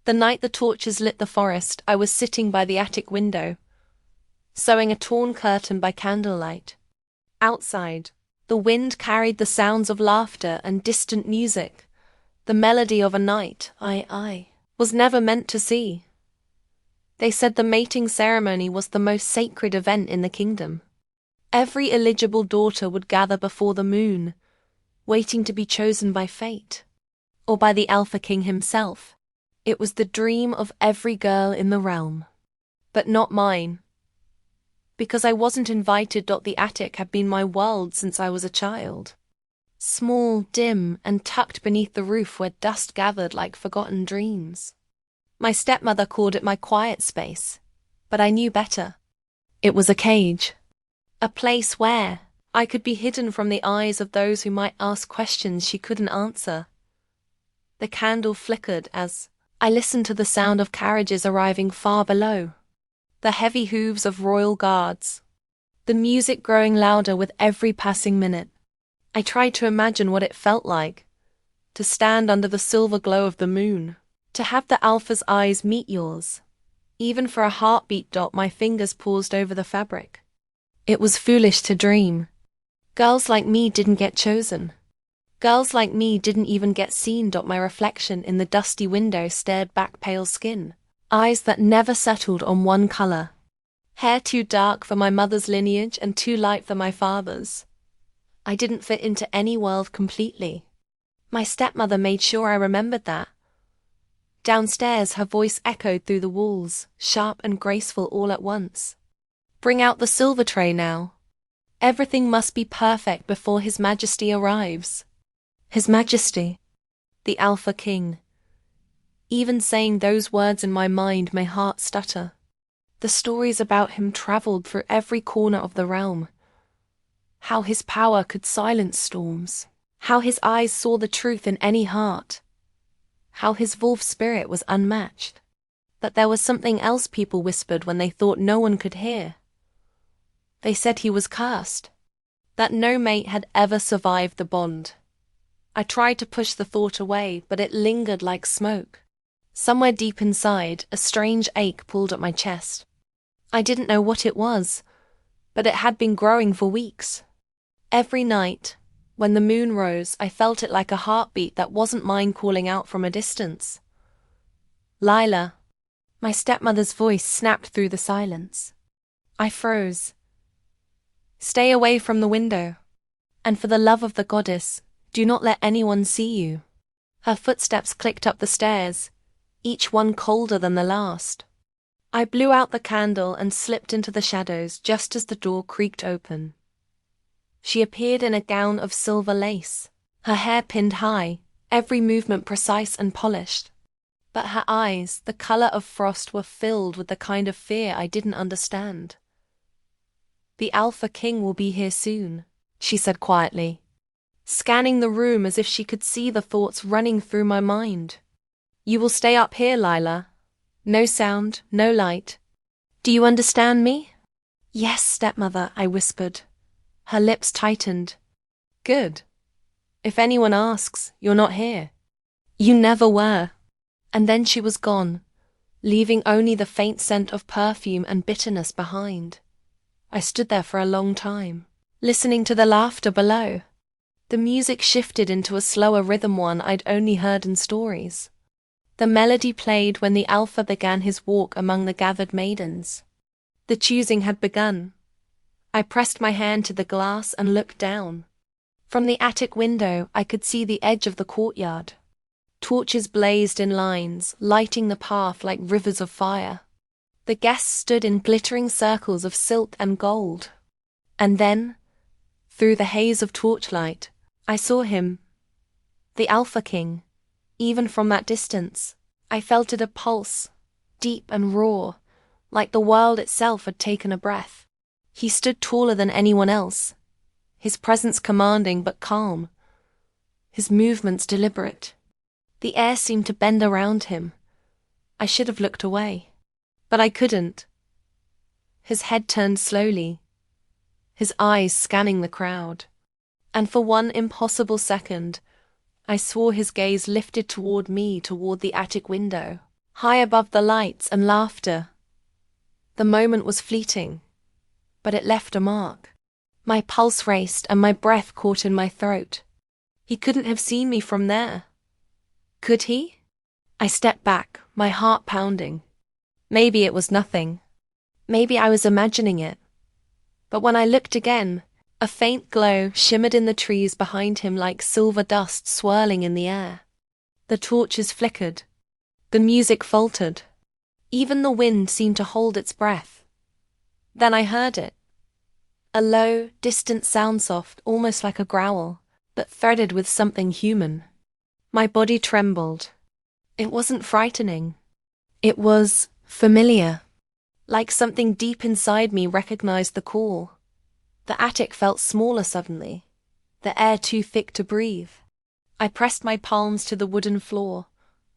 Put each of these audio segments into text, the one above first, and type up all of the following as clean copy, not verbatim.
The night the torches lit the forest, I was sitting by the attic window, sewing a torn curtain by candlelight. Outside, the wind carried the sounds of laughter and distant music, the melody of a night I was never meant to see. They said the mating ceremony was the most sacred event in the kingdom. Every eligible daughter would gather before the moon, waiting to be chosen by fate, or by the Alpha King himself. It was the dream of every girl in the realm. But not mine. Because I wasn't invited. The attic had been my world since I was a child. Small, dim, and tucked beneath the roof where dust gathered like forgotten dreams. My stepmother called it my quiet space, but I knew better. It was a cage. A place where I could be hidden from the eyes of those who might ask questions she couldn't answer. The candle flickered as I listened to the sound of carriages arriving far below, the heavy hooves of royal guards, the music growing louder with every passing minute. I tried to imagine what it felt like, to stand under the silver glow of the moon, to have the Alpha's eyes meet yours. Even for a heartbeat. My fingers paused over the fabric. It was foolish to dream. Girls like me didn't get chosen. Girls like me didn't even get seen. My reflection in the dusty window stared back, pale skin, eyes that never settled on one color, hair too dark for my mother's lineage and too light for my father's. I didn't fit into any world completely. My stepmother made sure I remembered that. Downstairs, her voice echoed through the walls, sharp and graceful all at once. Bring out the silver tray now. Everything must be perfect before His Majesty arrives. His Majesty, the Alpha King. Even saying those words in my mind, my heart stutter. The stories about him traveled through every corner of the realm. How his power could silence storms. How his eyes saw the truth in any heart. How his wolf spirit was unmatched. But there was something else people whispered when they thought no one could hear. They said he was cursed. That no mate had ever survived the bond. I tried to push the thought away, but it lingered like smoke. Somewhere deep inside, a strange ache pulled at my chest. I didn't know what it was, but it had been growing for weeks. Every night, when the moon rose, I felt it like a heartbeat that wasn't mine calling out from a distance. Lila. My stepmother's voice snapped through the silence. I froze. Stay away from the window. And for the love of the goddess, do not let anyone see you. Her footsteps clicked up the stairs, each one colder than the last. I blew out the candle and slipped into the shadows just as the door creaked open. She appeared in a gown of silver lace, her hair pinned high, every movement precise and polished. But her eyes, the color of frost, were filled with the kind of fear I didn't understand. The Alpha King will be here soon, she said quietly, scanning the room as if she could see the thoughts running through my mind. You will stay up here, Lila. No sound, no light. Do you understand me? Yes, stepmother, I whispered. Her lips tightened. Good. If anyone asks, you're not here. You never were. And then she was gone, leaving only the faint scent of perfume and bitterness behind. I stood there for a long time, listening to the laughter below. The music shifted into a slower rhythm, one I'd only heard in stories. The melody played when the Alpha began his walk among the gathered maidens. The choosing had begun. I pressed my hand to the glass and looked down. From the attic window, I could see the edge of the courtyard. Torches blazed in lines, lighting the path like rivers of fire. The guests stood in glittering circles of silk and gold. And then, through the haze of torchlight, I saw him, the Alpha King. Even from that distance, I felt it a pulse, deep and raw, like the world itself had taken a breath. He stood taller than anyone else, his presence commanding but calm, his movements deliberate. The air seemed to bend around him. I should have looked away, but I couldn't. His head turned slowly, his eyes scanning the crowd, and for one impossible second, I swore his gaze lifted toward me, toward the attic window. high above the lights and laughter. The moment was fleeting, but it left a mark. My pulse raced and my breath caught in my throat. He couldn't have seen me from there. Could he? I stepped back, my heart pounding. Maybe it was nothing. Maybe I was imagining it. But when I looked again, a faint glow shimmered in the trees behind him like silver dust swirling in the air. The torches flickered. The music faltered. Even the wind seemed to hold its breath. Then I heard it. A low, distant sound, soft, almost like a growl, but threaded with something human. My body trembled. It wasn't frightening. It was familiar. Like something deep inside me recognized the call. The attic felt smaller suddenly, the air too thick to breathe. I pressed my palms to the wooden floor,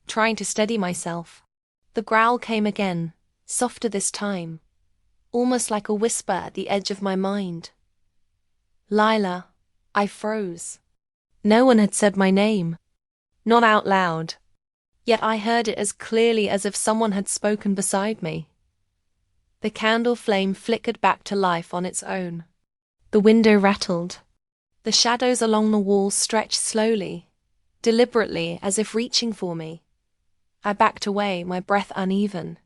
trying to steady myself. The growl came again, softer this time, almost like a whisper at the edge of my mind. Lila, I froze. No one had said my name. Not out loud. Yet I heard it as clearly as if someone had spoken beside me. The candle flame flickered back to life on its own. The window rattled. The shadows along the walls stretched slowly, deliberately, as if reaching for me. I backed away, my breath uneven.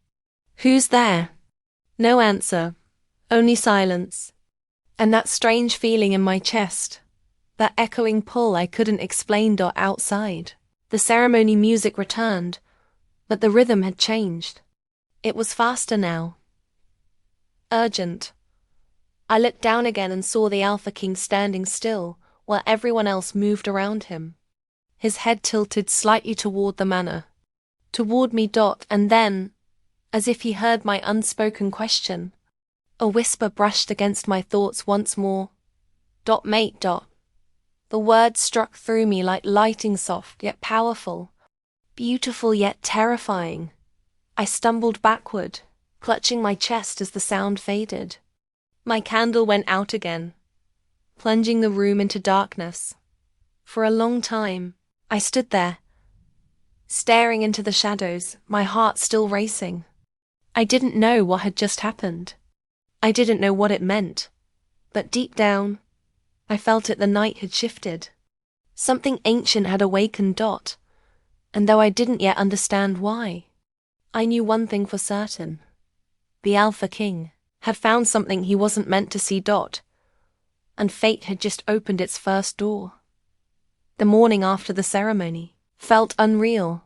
Who's there? No answer, only silence. And that strange feeling in my chest, that echoing pull I couldn't explain. Outside, the ceremony music returned, but the rhythm had changed. It was faster now. Urgent. I looked down again and saw the Alpha King standing still, while everyone else moved around him. His head tilted slightly toward the manor. Toward me. And then, as if he heard my unspoken question, a whisper brushed against my thoughts once more. Mate. The words struck through me like lightning, soft yet powerful, beautiful yet terrifying. I stumbled backward, clutching my chest as the sound faded. My candle went out again, plunging the room into darkness. For a long time, I stood there, staring into the shadows, my heart still racing. I didn't know what had just happened. I didn't know what it meant. But deep down, I felt it. The night had shifted. Something ancient had awakened. And though I didn't yet understand why, I knew one thing for certain. The Alpha King had found something he wasn't meant to see. And fate had just opened its first door. The morning after the ceremony felt unreal,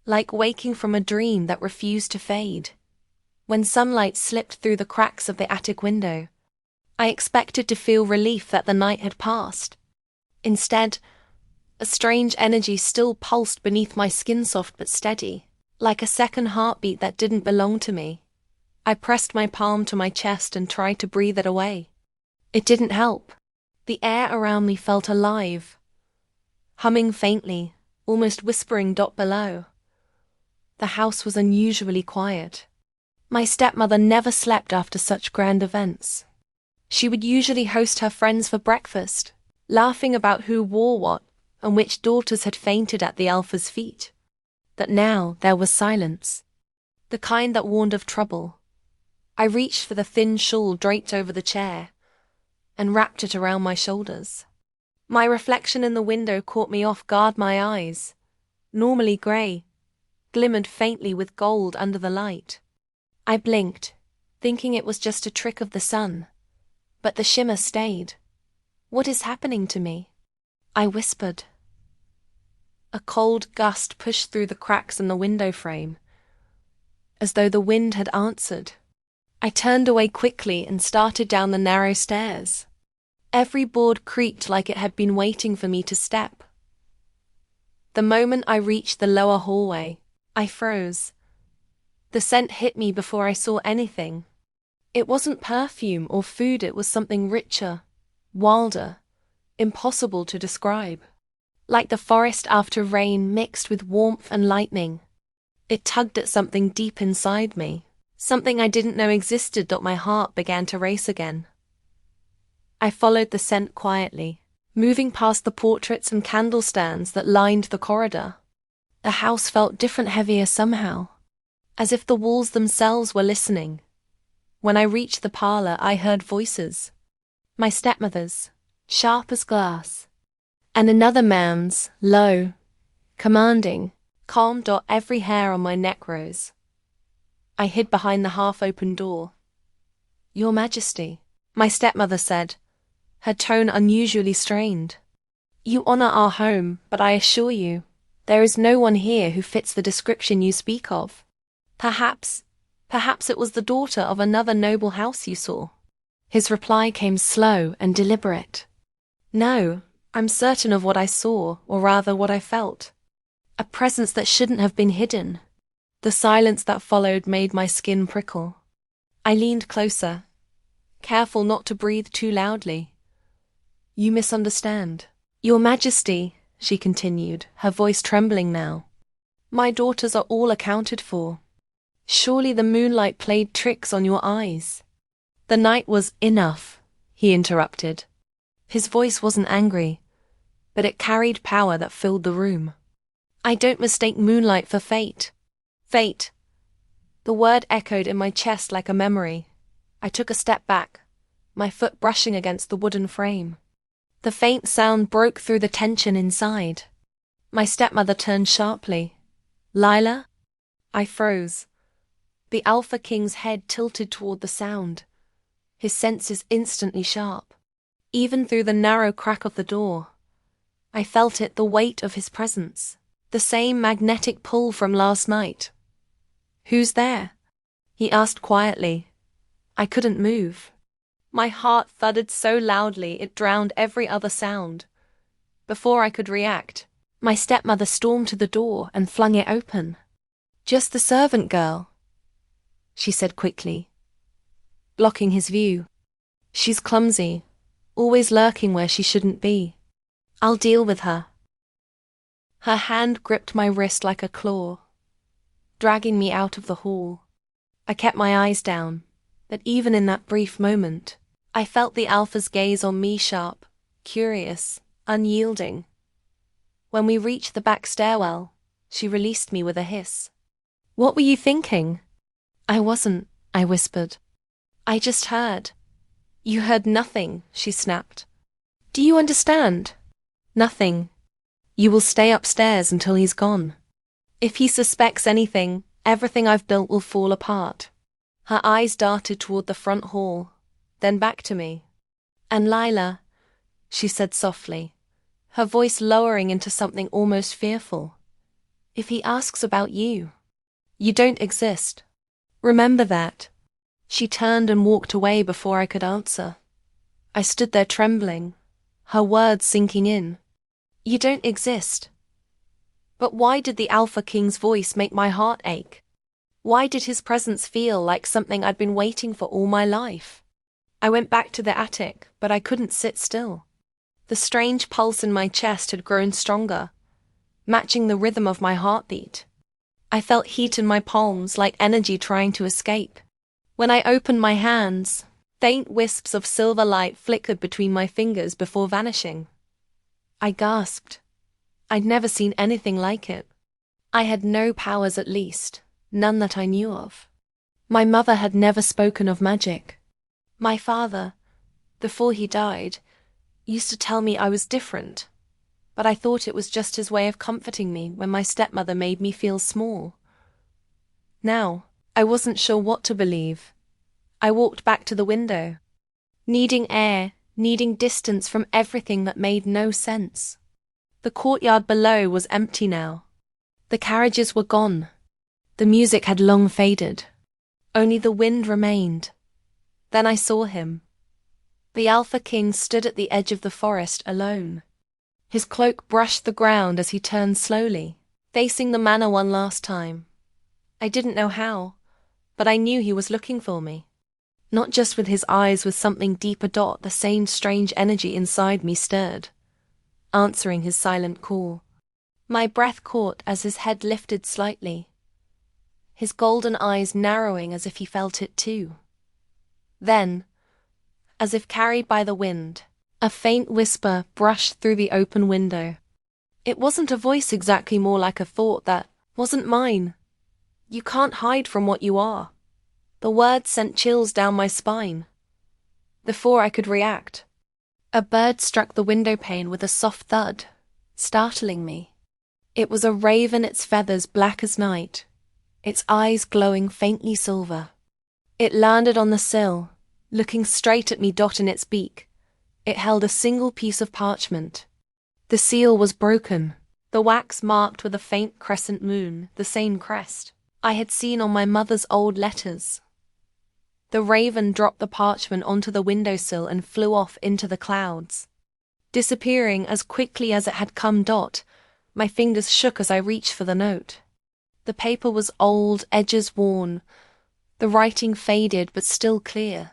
like waking from a dream that refused to fade. When sunlight slipped through the cracks of the attic window, I expected to feel relief that the night had passed. Instead, a strange energy still pulsed beneath my skin, soft but steady, like a second heartbeat that didn't belong to me. I pressed my palm to my chest and tried to breathe it away. It didn't help. The air around me felt alive, humming faintly, almost whispering. Below. The house was unusually quiet. My stepmother never slept after such grand events. She would usually host her friends for breakfast, laughing about who wore what and which daughters had fainted at the Alpha's feet. But now there was silence, the kind that warned of trouble. I reached for the thin shawl draped over the chair and wrapped it around my shoulders. My reflection in the window caught me off guard. My eyes, normally grey, glimmered faintly with gold under the light. I blinked, thinking it was just a trick of the sun, but the shimmer stayed. What is happening to me? I whispered. A cold gust pushed through the cracks in the window frame, as though the wind had answered. I turned away quickly and started down the narrow stairs. Every board creaked like it had been waiting for me to step. The moment I reached the lower hallway, I froze. The scent hit me before I saw anything. It wasn't perfume or food, it was something richer, wilder, impossible to describe. Like the forest after rain mixed with warmth and lightning. It tugged at something deep inside me, something I didn't know existed. My heart began to race again. I followed the scent quietly, moving past the portraits and candle stands that lined the corridor. The house felt different, heavier somehow. as if the walls themselves were listening. When I reached the parlor, I heard voices. My stepmother's, sharp as glass, and another man's, low, commanding, calm. Every hair on my neck rose. I hid behind the half-open door. "Your Majesty," my stepmother said, her tone unusually strained. "You honor our home, but I assure you, there is no one here who fits the description you speak of. Perhaps it was the daughter of another noble house you saw." His reply came slow and deliberate. "No, I'm certain of what I saw, or rather what I felt. A presence that shouldn't have been hidden." The silence that followed made my skin prickle. I leaned closer, careful not to breathe too loudly. "You misunderstand. Your Majesty," she continued, her voice trembling now. "My daughters are all accounted for. Surely the moonlight played tricks on your eyes." "The night was enough," he interrupted. His voice wasn't angry, but it carried power that filled the room. "I don't mistake moonlight for fate." Fate. The word echoed in my chest like a memory. I took a step back, my foot brushing against the wooden frame. The faint sound broke through the tension inside. My stepmother turned sharply. "Lila?" I froze. The Alpha King's head tilted toward the sound, his senses instantly sharp. Even through the narrow crack of the door, I felt it, the weight of his presence, the same magnetic pull from last night. "Who's there?" he asked quietly. I couldn't move. My heart thudded so loudly it drowned every other sound. Before I could react, my stepmother stormed to the door and flung it open. "Just the servant girl," she said quickly, blocking his view. "She's clumsy, always lurking where she shouldn't be. I'll deal with her." Her hand gripped my wrist like a claw, dragging me out of the hall. I kept my eyes down, but even in that brief moment, I felt the Alpha's gaze on me, sharp, curious, unyielding. When we reached the back stairwell, she released me with a hiss. "What were you thinking?" "I wasn't," I whispered. "I just heard." "You heard nothing," she snapped. "Do you understand?" "Nothing. You will stay upstairs until he's gone. If he suspects anything, everything I've built will fall apart." Her eyes darted toward the front hall, then back to me. "And Lila," she said softly, her voice lowering into something almost fearful. "If he asks about you, you don't exist. Remember that." She turned and walked away before I could answer. I stood there trembling, her words sinking in. "You don't exist." But why did the Alpha King's voice make my heart ache? Why did his presence feel like something I'd been waiting for all my life? I went back to the attic, but I couldn't sit still. The strange pulse in my chest had grown stronger, matching the rhythm of my heartbeat. I felt heat in my palms, like energy trying to escape. When I opened my hands, faint wisps of silver light flickered between my fingers before vanishing. I gasped. I'd never seen anything like it. I had no powers, at least, none that I knew of. My mother had never spoken of magic. My father, before he died, used to tell me I was different, but I thought it was just his way of comforting me when my stepmother made me feel small. Now, I wasn't sure what to believe. I walked back to the window, needing air, needing distance from everything that made no sense. The courtyard below was empty now. The carriages were gone. The music had long faded. Only the wind remained. Then I saw him. The Alpha King stood at the edge of the forest alone. His cloak brushed the ground as he turned slowly, facing the manor one last time. I didn't know how, but I knew he was looking for me. Not just with his eyes, with something deeper. The same strange energy inside me stirred, answering his silent call. My breath caught as his head lifted slightly, his golden eyes narrowing as if he felt it too. Then, as if carried by the wind, a faint whisper brushed through the open window. It wasn't a voice exactly, more like a thought that wasn't mine. You can't hide from what you are. The words sent chills down my spine. Before I could react, a bird struck the window pane with a soft thud, startling me. It was a raven, its feathers black as night, its eyes glowing faintly silver. It landed on the sill, looking straight at me. In its beak, it held a single piece of parchment. The seal was broken, the wax marked with a faint crescent moon, the same crest I had seen on my mother's old letters. The raven dropped the parchment onto the windowsill and flew off into the clouds, disappearing as quickly as it had come. My fingers shook as I reached for the note. The paper was old, edges worn, the writing faded but still clear.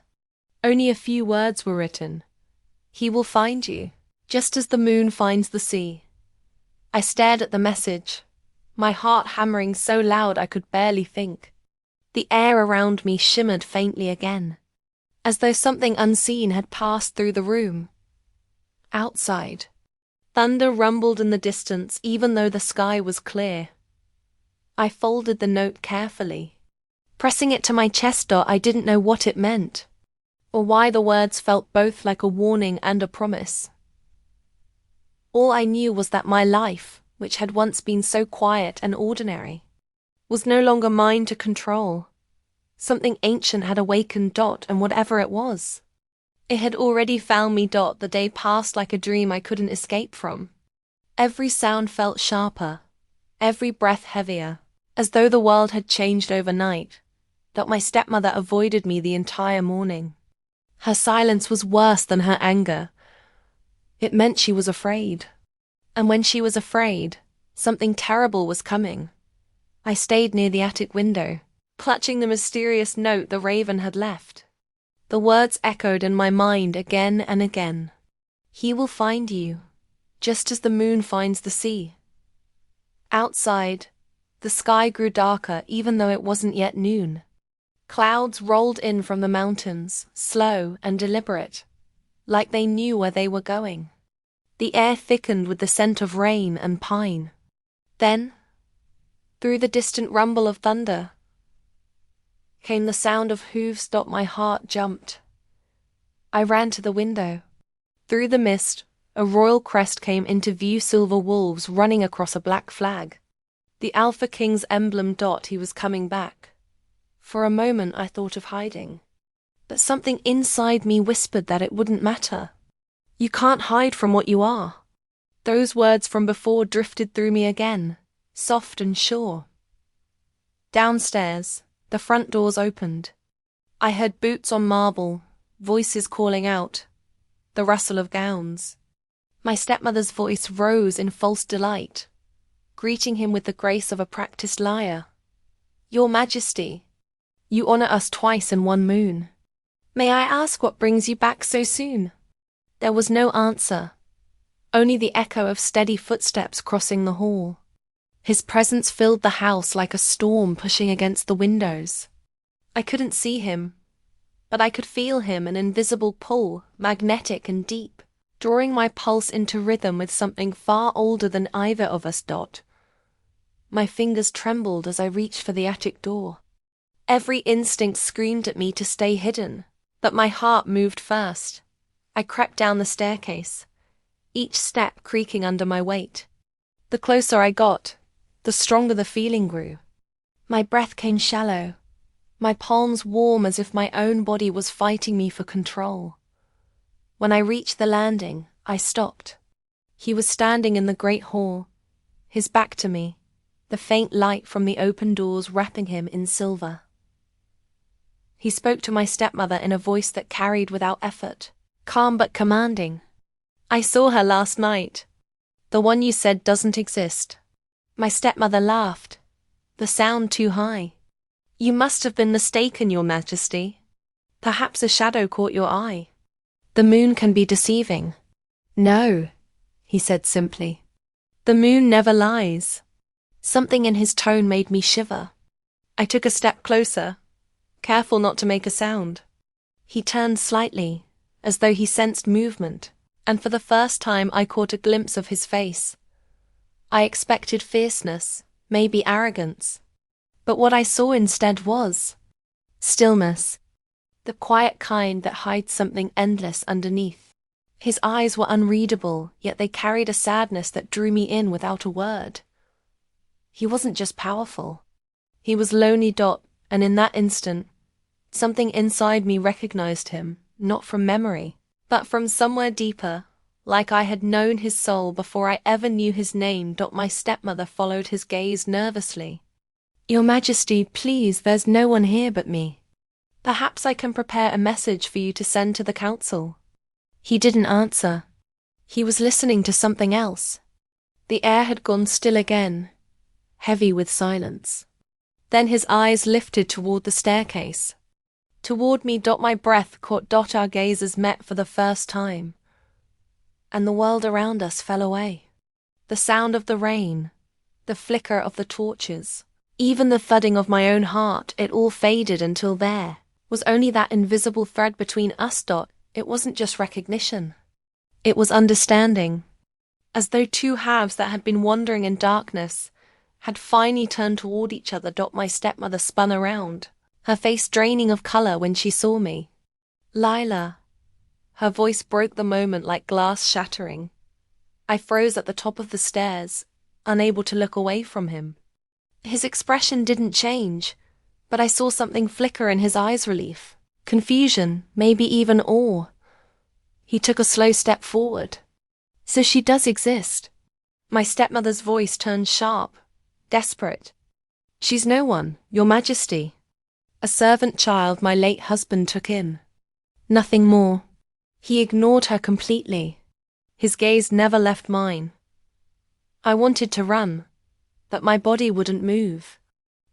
Only a few words were written. He will find you, just as the moon finds the sea. I stared at the message, my heart hammering so loud I could barely think. The air around me shimmered faintly again, as though something unseen had passed through the room. Outside, thunder rumbled in the distance even though the sky was clear. I folded the note carefully, pressing it to my chest. I didn't know what it meant, or why the words felt both like a warning and a promise. All I knew was that my life, which had once been so quiet and ordinary, was no longer mine to control. Something ancient had awakened. And whatever it was, it had already found me. The day passed like a dream I couldn't escape from. Every sound felt sharper, every breath heavier, as though the world had changed overnight. My stepmother avoided me the entire morning. Her silence was worse than her anger. It meant she was afraid. And when she was afraid, something terrible was coming. I stayed near the attic window, clutching the mysterious note the raven had left. The words echoed in my mind again and again. He will find you, just as the moon finds the sea. Outside, the sky grew darker even though it wasn't yet noon. Clouds rolled in from the mountains, slow and deliberate, like they knew where they were going. The air thickened with the scent of rain and pine. Then, through the distant rumble of thunder, came the sound of hooves. My heart jumped. I ran to the window. Through the mist, a royal crest came into view, silver wolves running across a black flag. The Alpha King's emblem. He was coming back. For a moment I thought of hiding, but something inside me whispered that it wouldn't matter. You can't hide from what you are. Those words from before drifted through me again, soft and sure. Downstairs, the front doors opened. I heard boots on marble, voices calling out, the rustle of gowns. My stepmother's voice rose in false delight, greeting him with the grace of a practiced liar. Your Majesty, you honor us twice in one moon. May I ask what brings you back so soon? There was no answer, only the echo of steady footsteps crossing the hall. His presence filled the house like a storm pushing against the windows. I couldn't see him, but I could feel him, an invisible pull, magnetic and deep, drawing my pulse into rhythm with something far older than either of us. My fingers trembled as I reached for the attic door. Every instinct screamed at me to stay hidden, but my heart moved first. I crept down the staircase, each step creaking under my weight. The closer I got, the stronger the feeling grew. My breath came shallow, my palms warm as if my own body was fighting me for control. When I reached the landing, I stopped. He was standing in the great hall, his back to me, the faint light from the open doors wrapping him in silver. He spoke to my stepmother in a voice that carried without effort, calm but commanding. I saw her last night. The one you said doesn't exist. My stepmother laughed, the sound too high. You must have been mistaken, Your Majesty. Perhaps a shadow caught your eye. The moon can be deceiving. No, he said simply. The moon never lies. Something in his tone made me shiver. I took a step closer, careful not to make a sound. He turned slightly, as though he sensed movement, and for the first time I caught a glimpse of his face. I expected fierceness, maybe arrogance. But what I saw instead was stillness, the quiet kind that hides something endless underneath. His eyes were unreadable, yet they carried a sadness that drew me in without a word. He wasn't just powerful. He was lonely. And in that instant, something inside me recognized him, not from memory, but from somewhere deeper, like I had known his soul before I ever knew his name. My stepmother followed his gaze nervously. Your Majesty, please, there's no one here but me. Perhaps I can prepare a message for you to send to the council. He didn't answer. He was listening to something else. The air had gone still again, heavy with silence. Then his eyes lifted toward the staircase. Toward me. My breath caught. Our gazes met for the first time. And the world around us fell away. The sound of the rain, the flicker of the torches, even the thudding of my own heart, it all faded until there was only that invisible thread between us. It wasn't just recognition. It was understanding. As though two halves that had been wandering in darkness had finally turned toward each other. My stepmother spun around, her face draining of color when she saw me. Lila. Her voice broke the moment like glass shattering. I froze at the top of the stairs, unable to look away from him. His expression didn't change, but I saw something flicker in his eyes. Relief, confusion, maybe even awe. He took a slow step forward. So she does exist. My stepmother's voice turned sharp, desperate. She's no one, Your Majesty. A servant child my late husband took in. Nothing more. He ignored her completely. His gaze never left mine. I wanted to run, but my body wouldn't move.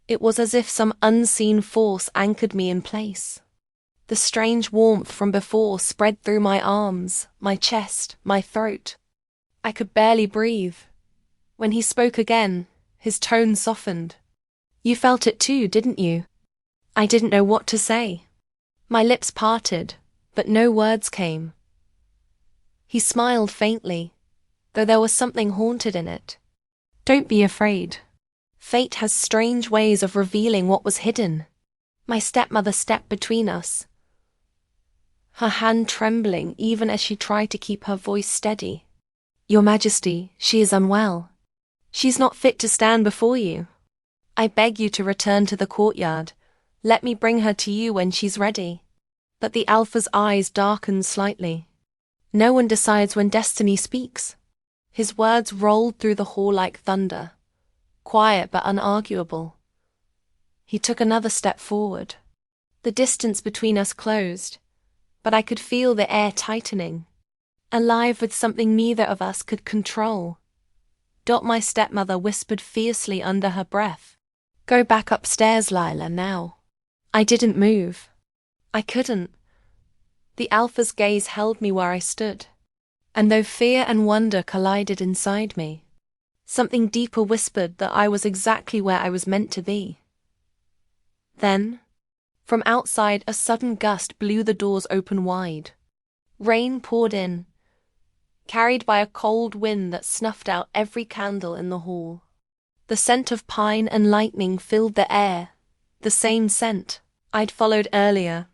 It was as if some unseen force anchored me in place. The strange warmth from before spread through my arms, my chest, my throat. I could barely breathe. When he spoke again, his tone softened. You felt it too, didn't you? I didn't know what to say. My lips parted, but no words came. He smiled faintly, though there was something haunted in it. Don't be afraid. Fate has strange ways of revealing what was hidden. My stepmother stepped between us, her hand trembling even as she tried to keep her voice steady. Your Majesty, she is unwell. She's not fit to stand before you. I beg you to return to the courtyard. Let me bring her to you when she's ready. But the Alpha's eyes darkened slightly. No one decides when destiny speaks. His words rolled through the hall like thunder, quiet but unarguable. He took another step forward. The distance between us closed, but I could feel the air tightening, alive with something neither of us could control. My stepmother whispered fiercely under her breath. Go back upstairs, Lila, now. I didn't move. I couldn't. The Alpha's gaze held me where I stood, and though fear and wonder collided inside me, something deeper whispered that I was exactly where I was meant to be. Then, from outside, a sudden gust blew the doors open wide. Rain poured in, carried by a cold wind that snuffed out every candle in the hall. The scent of pine and lightning filled the air, the same scent I'd followed earlier.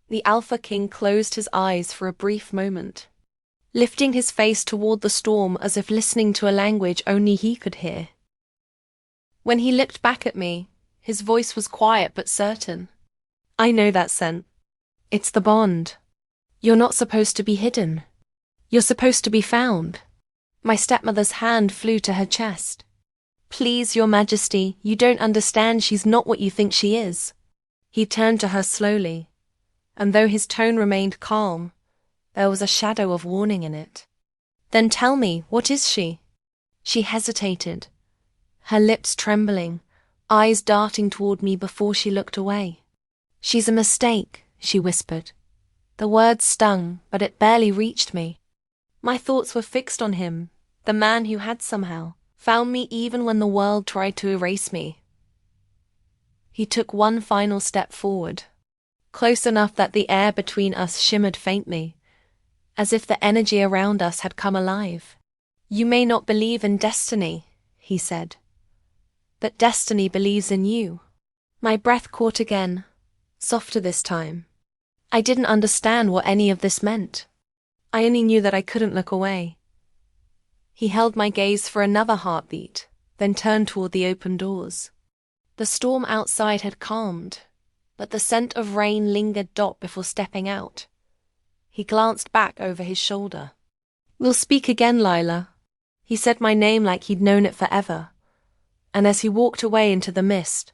The Alpha King closed his eyes for a brief moment, lifting his face toward the storm as if listening to a language only he could hear. When he looked back at me, his voice was quiet but certain. I know that scent. It's the bond. You're not supposed to be hidden. You're supposed to be found. My stepmother's hand flew to her chest. Please, Your Majesty, you don't understand. She's not what you think she is. He turned to her slowly, and though his tone remained calm, there was a shadow of warning in it. Then tell me, what is she? She hesitated, her lips trembling, eyes darting toward me before she looked away. She's a mistake, she whispered. The words stung, but it barely reached me. My thoughts were fixed on him, the man who had somehow found me even when the world tried to erase me. He took one final step forward, close enough that the air between us shimmered faintly, as if the energy around us had come alive. You may not believe in destiny, he said, but destiny believes in you. My breath caught again, softer this time. I didn't understand what any of this meant. I only knew that I couldn't look away. He held my gaze for another heartbeat, then turned toward the open doors. The storm outside had calmed, but the scent of rain lingered before stepping out. He glanced back over his shoulder. "We'll speak again, Lila." He said my name like he'd known it forever. And as he walked away into the mist,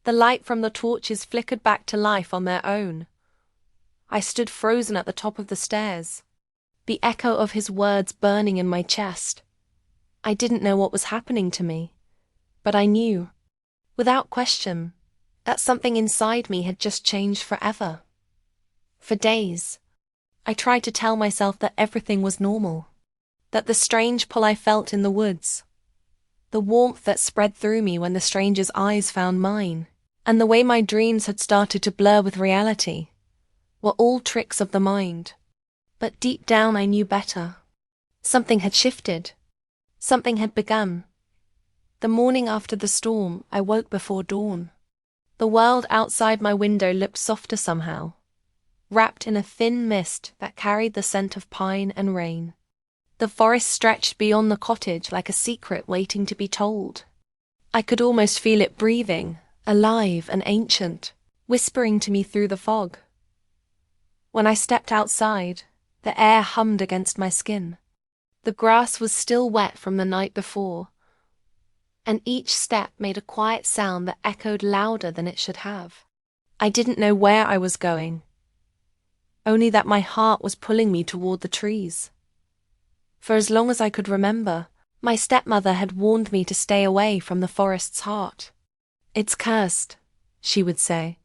the light from the torches flickered back to life on their own. I stood frozen at the top of the stairs, the echo of his words burning in my chest. I didn't know what was happening to me, but I knew, without question, that something inside me had just changed forever. For days, I tried to tell myself that everything was normal, that the strange pull I felt in the woods, the warmth that spread through me when the stranger's eyes found mine, and the way my dreams had started to blur with reality, were all tricks of the mind. But deep down I knew better. Something had shifted. Something had begun. The morning after the storm, I woke before dawn. The world outside my window looked softer somehow, wrapped in a thin mist that carried the scent of pine and rain. The forest stretched beyond the cottage like a secret waiting to be told. I could almost feel it breathing, alive and ancient, whispering to me through the fog. When I stepped outside, the air hummed against my skin. The grass was still wet from the night before, and each step made a quiet sound that echoed louder than it should have. I didn't know where I was going, only that my heart was pulling me toward the trees. For as long as I could remember, my stepmother had warned me to stay away from the forest's heart. "It's cursed," she would say,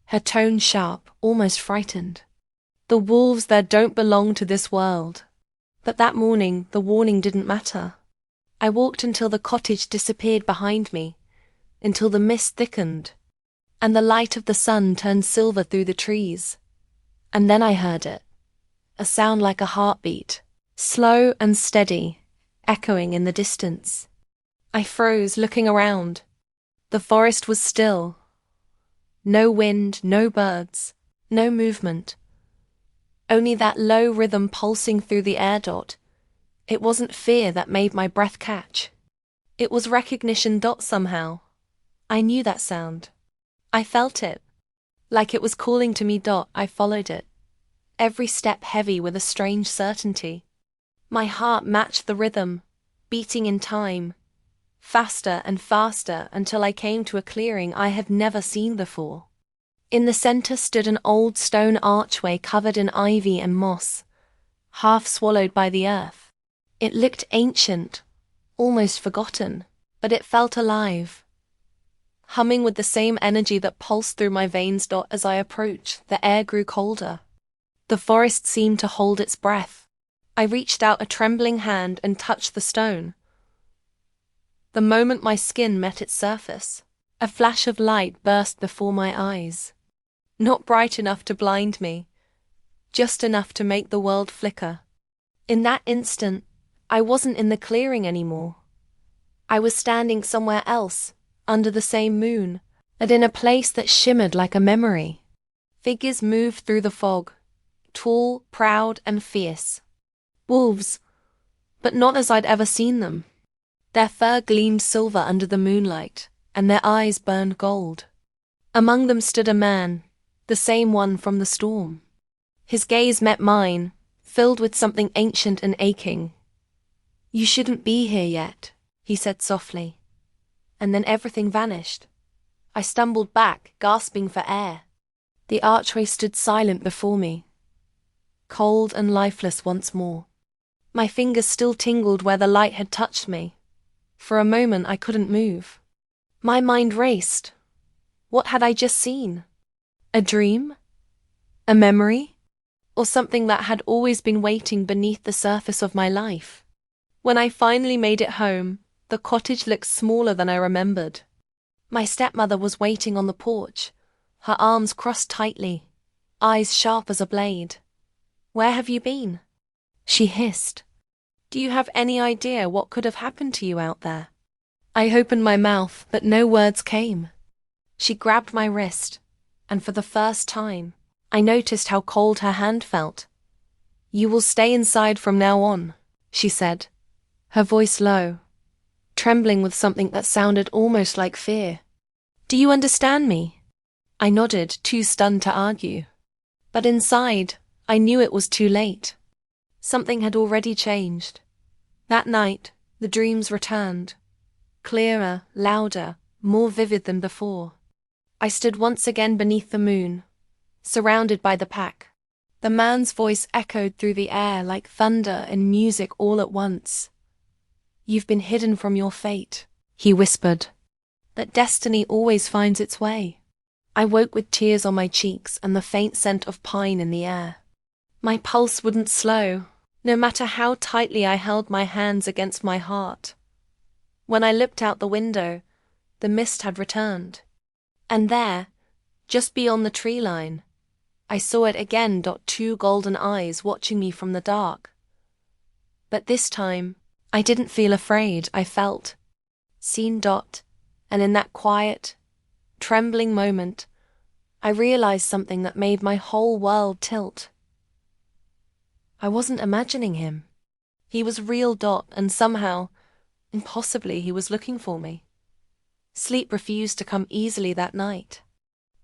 her tone sharp, almost frightened. "The wolves there don't belong to this world." But that morning, the warning didn't matter. I walked until the cottage disappeared behind me, until the mist thickened, and the light of the sun turned silver through the trees. And then I heard it, a sound like a heartbeat, slow and steady, echoing in the distance. I froze, looking around. The forest was still. No wind, no birds, no movement. Only that low rhythm pulsing through the air. It wasn't fear that made my breath catch. It was recognition. Somehow. I knew that sound. I felt it. Like it was calling to me. I followed it, every step heavy with a strange certainty. My heart matched the rhythm, beating in time, faster and faster until I came to a clearing I had never seen before. In the center stood an old stone archway covered in ivy and moss, half swallowed by the earth. It looked ancient, almost forgotten, but it felt alive, humming with the same energy that pulsed through my veins. As I approached, the air grew colder. The forest seemed to hold its breath. I reached out a trembling hand and touched the stone. The moment my skin met its surface, a flash of light burst before my eyes. Not bright enough to blind me, just enough to make the world flicker. In that instant, I wasn't in the clearing anymore. I was standing somewhere else, under the same moon, and in a place that shimmered like a memory. Figures moved through the fog, tall, proud, and fierce. Wolves, but not as I'd ever seen them. Their fur gleamed silver under the moonlight, and their eyes burned gold. Among them stood a man, the same one from the storm. His gaze met mine, filled with something ancient and aching. "You shouldn't be here yet," he said softly. And then everything vanished. I stumbled back, gasping for air. The archway stood silent before me, cold and lifeless once more. My fingers still tingled where the light had touched me. For a moment I couldn't move. My mind raced. What had I just seen? A dream? A memory? Or something that had always been waiting beneath the surface of my life? When I finally made it home, the cottage looked smaller than I remembered. My stepmother was waiting on the porch, her arms crossed tightly, eyes sharp as a blade. "Where have you been?" she hissed. "Do you have any idea what could have happened to you out there?" I opened my mouth, but no words came. She grabbed my wrist, and for the first time, I noticed how cold her hand felt. "You will stay inside from now on," she said, her voice low, trembling with something that sounded almost like fear. "Do you understand me?" I nodded, too stunned to argue. But inside, I knew it was too late. Something had already changed. That night, the dreams returned. Clearer, louder, more vivid than before. I stood once again beneath the moon, surrounded by the pack. The man's voice echoed through the air like thunder and music all at once. "You've been hidden from your fate," he whispered. "But destiny always finds its way." I woke with tears on my cheeks and the faint scent of pine in the air. My pulse wouldn't slow, no matter how tightly I held my hands against my heart. When I looked out the window, the mist had returned. And there, just beyond the tree line, I saw it again. Two golden eyes watching me from the dark. But this time, I didn't feel afraid. I felt seen. And in that quiet, trembling moment, I realized something that made my whole world tilt. I wasn't imagining him. He was real. And somehow, impossibly, he was looking for me. Sleep refused to come easily that night.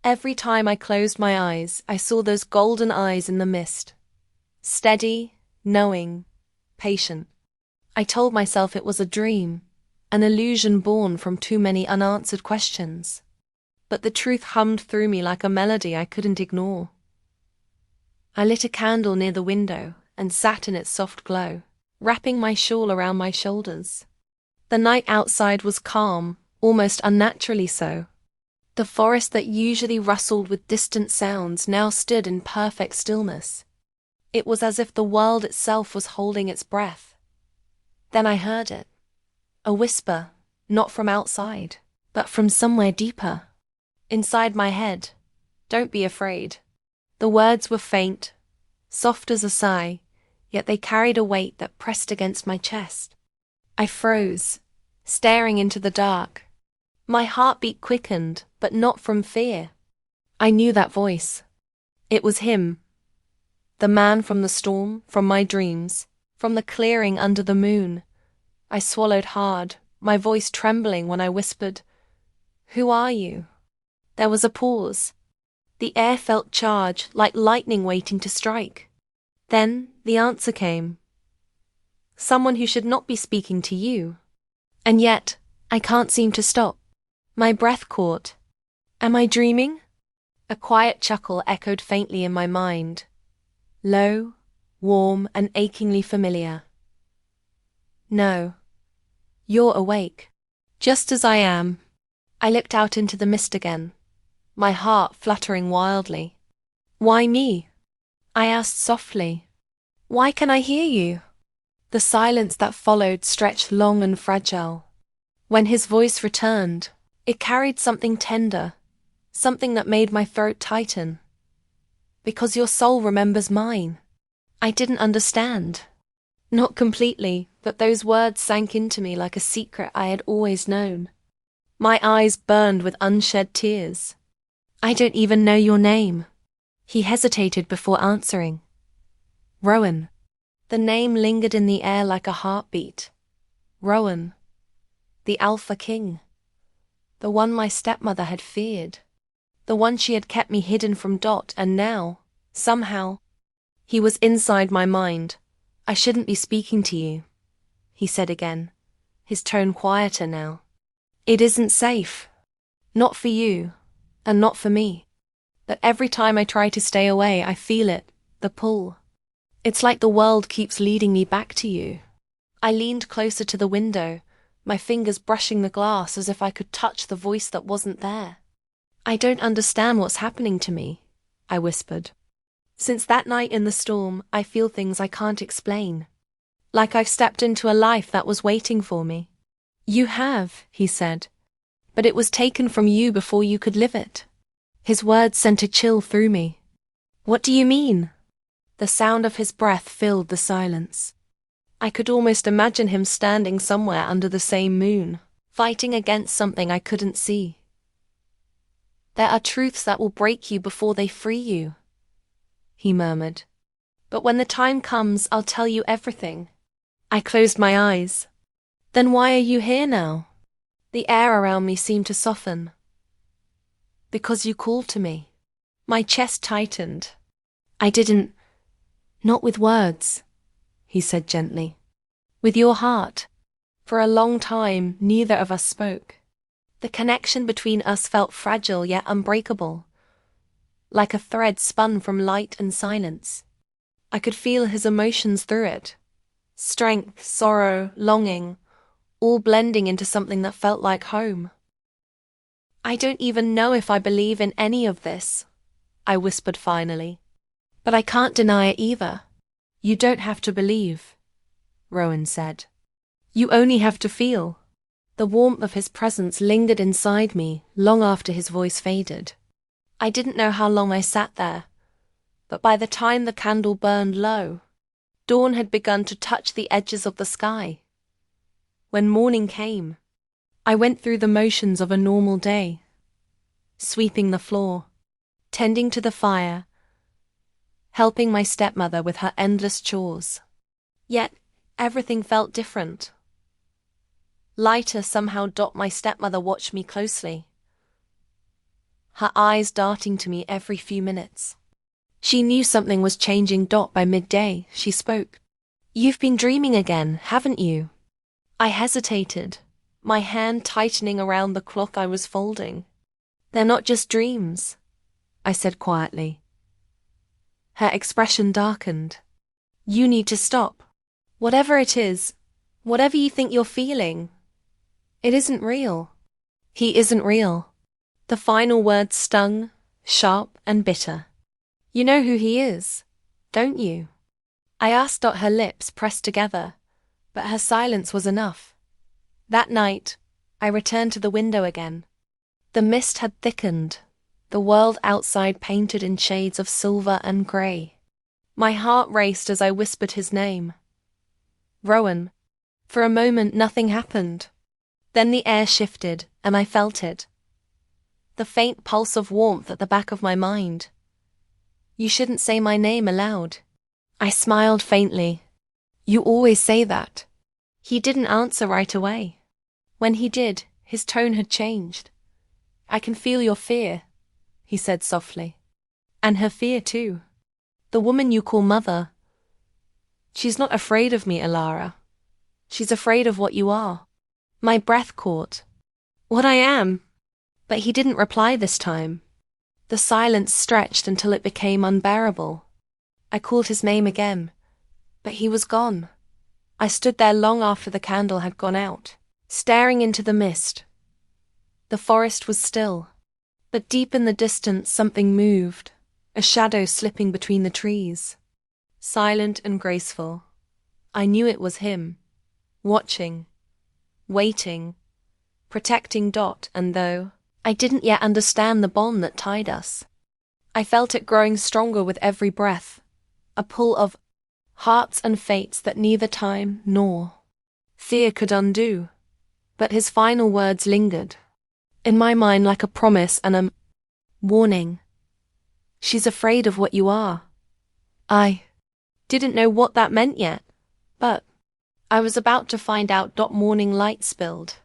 Every time I closed my eyes, I saw those golden eyes in the mist. Steady, knowing, patient. I told myself it was a dream, an illusion born from too many unanswered questions. But the truth hummed through me like a melody I couldn't ignore. I lit a candle near the window and sat in its soft glow, wrapping my shawl around my shoulders. The night outside was calm, almost unnaturally so. The forest that usually rustled with distant sounds now stood in perfect stillness. It was as if the world itself was holding its breath. Then I heard it. A whisper, not from outside, but from somewhere deeper. Inside my head. "Don't be afraid." The words were faint, soft as a sigh, yet they carried a weight that pressed against my chest. I froze, staring into the dark. My heartbeat quickened, but not from fear. I knew that voice. It was him. The man from the storm, from my dreams, from the clearing under the moon. I swallowed hard, my voice trembling when I whispered, "Who are you?" There was a pause. The air felt charged, like lightning waiting to strike. Then the answer came. "Someone who should not be speaking to you. And yet, I can't seem to stop." My breath caught. Am I dreaming? A quiet chuckle echoed faintly in my mind. Low, warm, and achingly familiar. "No. You're awake. Just as I am." I looked out into the mist again, my heart fluttering wildly. "Why me?" I asked softly. "Why can I hear you?" The silence that followed stretched long and fragile. When his voice returned, it carried something tender, something that made my throat tighten. "Because your soul remembers mine." I didn't understand. Not completely, but those words sank into me like a secret I had always known. My eyes burned with unshed tears. "I don't even know your name." He hesitated before answering. "Rowan." The name lingered in the air like a heartbeat. Rowan. The Alpha King. The one my stepmother had feared. The one she had kept me hidden from and now, somehow, he was inside my mind. "I shouldn't be speaking to you," he said again, his tone quieter now. "It isn't safe. Not for you, and not for me. But every time I try to stay away, I feel it, the pull. It's like the world keeps leading me back to you." I leaned closer to the window, my fingers brushing the glass as if I could touch the voice that wasn't there. "I don't understand what's happening to me," I whispered. "Since that night in the storm, I feel things I can't explain. Like I've stepped into a life that was waiting for me." "You have," he said, "but it was taken from you before you could live it." His words sent a chill through me. "What do you mean?" The sound of his breath filled the silence. I could almost imagine him standing somewhere under the same moon, fighting against something I couldn't see. There are truths that will break you before they free you, he murmured. But when the time comes, I'll tell you everything. I closed my eyes. Then why are you here now? The air around me seemed to soften. Because you called to me. My chest tightened. Not with words, he said gently. With your heart. For a long time, neither of us spoke. The connection between us felt fragile yet unbreakable, like a thread spun from light and silence. I could feel his emotions through it. Strength, sorrow, longing, all blending into something that felt like home. I don't even know if I believe in any of this, I whispered finally. But I can't deny it either. You don't have to believe, Rowan said. You only have to feel. The warmth of his presence lingered inside me long after his voice faded. I didn't know how long I sat there, but by the time the candle burned low, dawn had begun to touch the edges of the sky. When morning came, I went through the motions of a normal day, sweeping the floor, tending to the fire, helping my stepmother with her endless chores. Yet, everything felt different. Lighter somehow. My stepmother watched me closely, her eyes darting to me every few minutes. She knew something was changing. By midday, she spoke. You've been dreaming again, haven't you? I hesitated, my hand tightening around the cloth I was folding. They're not just dreams, I said quietly. Her expression darkened. You need to stop. Whatever it is, whatever you think you're feeling, it isn't real. He isn't real. The final word stung, sharp and bitter. You know who he is, don't you? I asked. Her lips pressed together, but her silence was enough. That night, I returned to the window again. The mist had thickened, the world outside painted in shades of silver and grey. My heart raced as I whispered his name. Rowan. For a moment nothing happened. Then the air shifted, and I felt it. The faint pulse of warmth at the back of my mind. You shouldn't say my name aloud. I smiled faintly. You always say that. He didn't answer right away. When he did, his tone had changed. I can feel your fear, he said softly. And her fear too. The woman you call mother. She's not afraid of me, Alara. She's afraid of what you are. My breath caught. What I am. But he didn't reply this time. The silence stretched until it became unbearable. I called his name again, but he was gone. I stood there long after the candle had gone out, staring into the mist. The forest was still, but deep in the distance something moved, a shadow slipping between the trees. Silent and graceful. I knew it was him, watching, waiting, protecting. And though I didn't yet understand the bond that tied us, I felt it growing stronger with every breath, a pull of hearts and fates that neither time nor fear could undo. But his final words lingered, in my mind like a promise and a warning. She's afraid of what you are. I didn't know what that meant yet, but I was about to find out. Morning light spilled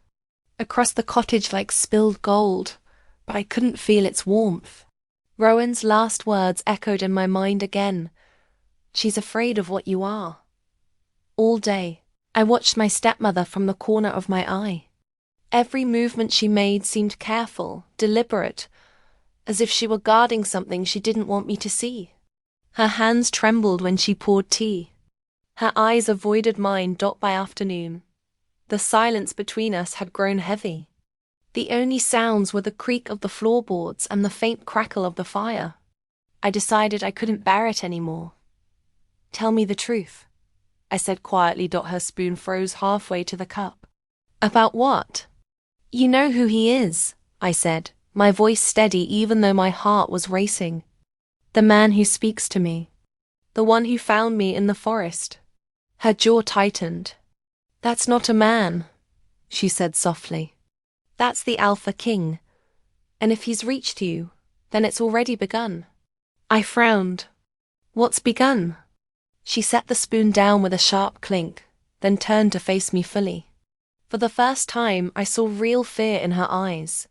across the cottage like spilled gold, but I couldn't feel its warmth. Rowan's last words echoed in my mind again. She's afraid of what you are. All day, I watched my stepmother from the corner of my eye. Every movement she made seemed careful, deliberate, as if she were guarding something she didn't want me to see. Her hands trembled when she poured tea. Her eyes avoided mine. By afternoon, the silence between us had grown heavy. The only sounds were the creak of the floorboards and the faint crackle of the fire. I decided I couldn't bear it anymore. Tell me the truth, I said quietly. Her spoon froze halfway to the cup. About what? You know who he is, I said, my voice steady even though my heart was racing. The man who speaks to me. The one who found me in the forest. Her jaw tightened. That's not a man, she said softly. That's the Alpha King. And if he's reached you, then it's already begun. I frowned. What's begun? She set the spoon down with a sharp clink, then turned to face me fully. For the first time, I saw real fear in her eyes.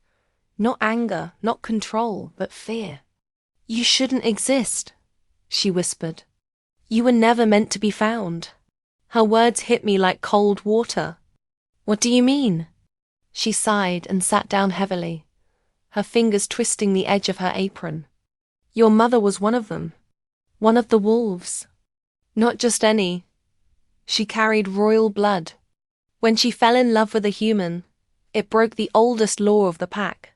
Not anger, not control, but fear. You shouldn't exist, she whispered. You were never meant to be found. Her words hit me like cold water. What do you mean? She sighed and sat down heavily, her fingers twisting the edge of her apron. Your mother was one of them. One of the wolves. Not just any. She carried royal blood. When she fell in love with a human, it broke the oldest law of the pack.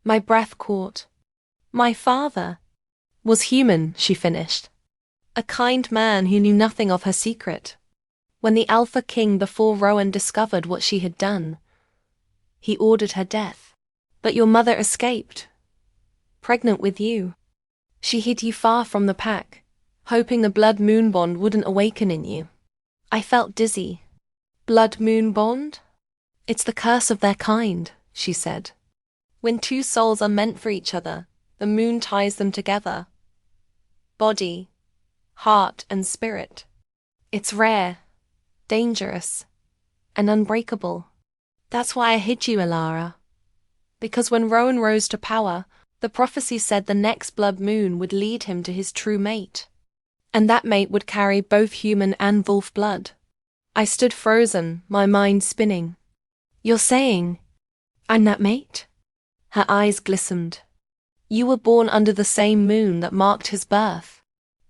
My breath caught. My father was human, she finished. A kind man who knew nothing of her secret. When the Alpha King before Rowan discovered what she had done, he ordered her death. But your mother escaped. Pregnant with you. She hid you far from the pack, hoping the blood-moon bond wouldn't awaken in you. I felt dizzy. Blood-moon bond? It's the curse of their kind, she said. When two souls are meant for each other, the moon ties them together. Body, heart, and spirit. It's rare, dangerous, and unbreakable. That's why I hid you, Alara. Because when Rowan rose to power, the prophecy said the next blood moon would lead him to his true mate. And that mate would carry both human and wolf blood. I stood frozen, my mind spinning. You're saying I'm that mate? Her eyes glistened. You were born under the same moon that marked his birth.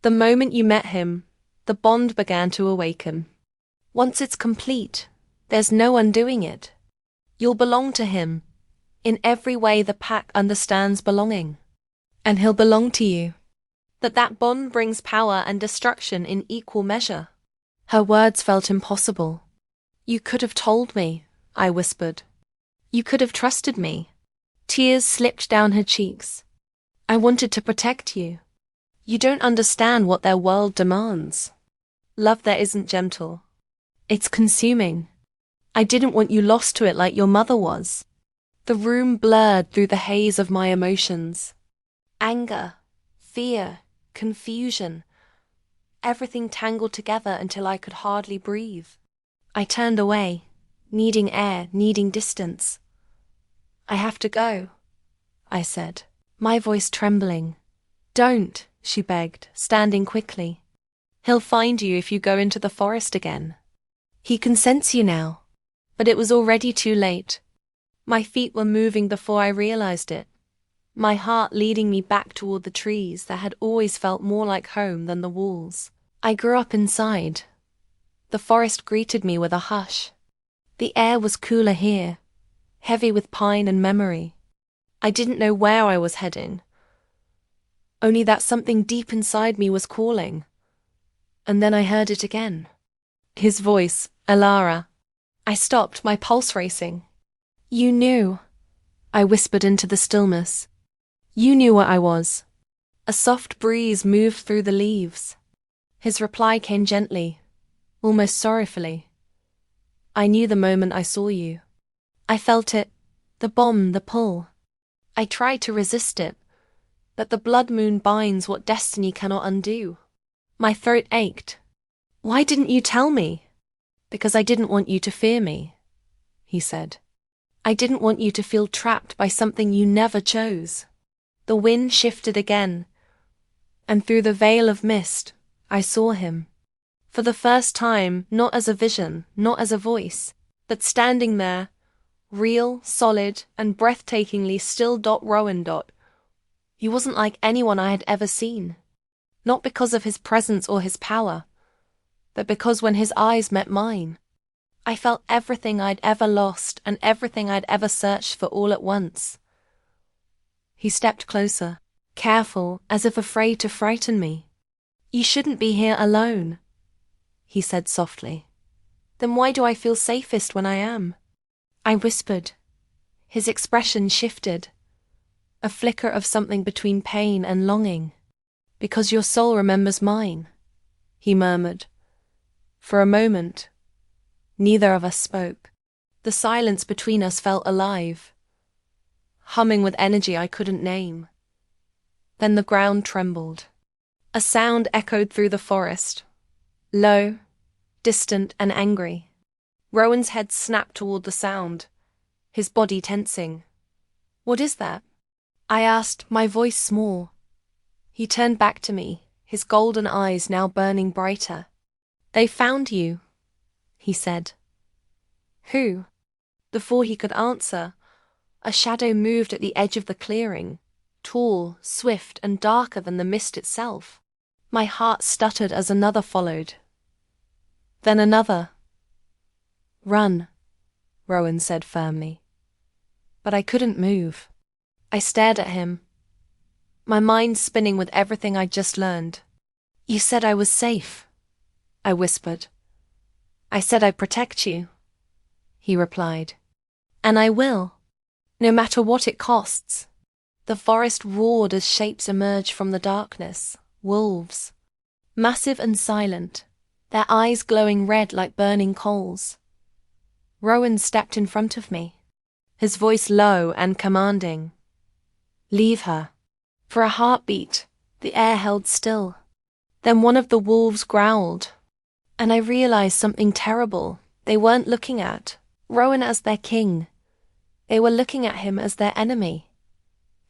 The moment you met him, the bond began to awaken. Once it's complete, there's no undoing it. You'll belong to him, in every way the pack understands belonging. And he'll belong to you. That bond brings power and destruction in equal measure. Her words felt impossible. You could have told me, I whispered. You could have trusted me. Tears slipped down her cheeks. I wanted to protect you. You don't understand what their world demands. Love there isn't gentle. It's consuming. I didn't want you lost to it like your mother was. The room blurred through the haze of my emotions. Anger, fear, confusion. Everything tangled together until I could hardly breathe. I turned away, needing air, needing distance. I have to go, I said, my voice trembling. Don't, she begged, standing quickly. He'll find you if you go into the forest again. He can sense you now. But it was already too late. My feet were moving before I realized it. My heart leading me back toward the trees that had always felt more like home than the walls. I grew up inside. The forest greeted me with a hush. The air was cooler here, heavy with pine and memory. I didn't know where I was heading. Only that something deep inside me was calling. And then I heard it again. His voice, Alara. I stopped, my pulse racing. You knew, I whispered into the stillness. You knew what I was. A soft breeze moved through the leaves. His reply came gently, almost sorrowfully. I knew the moment I saw you. I felt it, the bomb, the pull. I tried to resist it, but the blood moon binds what destiny cannot undo. My throat ached. Why didn't you tell me? Because I didn't want you to fear me, he said. I didn't want you to feel trapped by something you never chose. The wind shifted again, and through the veil of mist, I saw him. For the first time, not as a vision, not as a voice, but standing there, real, solid, and breathtakingly still. Rowan. He wasn't like anyone I had ever seen. Not because of his presence or his power, but because when his eyes met mine, I felt everything I'd ever lost and everything I'd ever searched for all at once. He stepped closer, careful, as if afraid to frighten me. You shouldn't be here alone, he said softly. Then why do I feel safest when I am? I whispered. His expression shifted, a flicker of something between pain and longing. Because your soul remembers mine, he murmured. For a moment, neither of us spoke. The silence between us felt alive, humming with energy I couldn't name. Then the ground trembled. A sound echoed through the forest, low, distant and angry. Rowan's head snapped toward the sound, his body tensing. "What is that?" I asked, my voice small. He turned back to me, his golden eyes now burning brighter. "They found you," he said. "Who?" Before he could answer, a shadow moved at the edge of the clearing, tall, swift, and darker than the mist itself. My heart stuttered as another followed. Then another. "Run," Rowan said firmly. But I couldn't move. I stared at him, my mind spinning with everything I'd just learned. "You said I was safe," I whispered. "I said I'd protect you," he replied. "And I will, no matter what it costs." The forest roared as shapes emerged from the darkness. Wolves. Massive and silent, their eyes glowing red like burning coals. Rowan stepped in front of me, his voice low and commanding. "Leave her." For a heartbeat, the air held still. Then one of the wolves growled, and I realized something terrible. They weren't looking at Rowan as their king. They were looking at him as their enemy.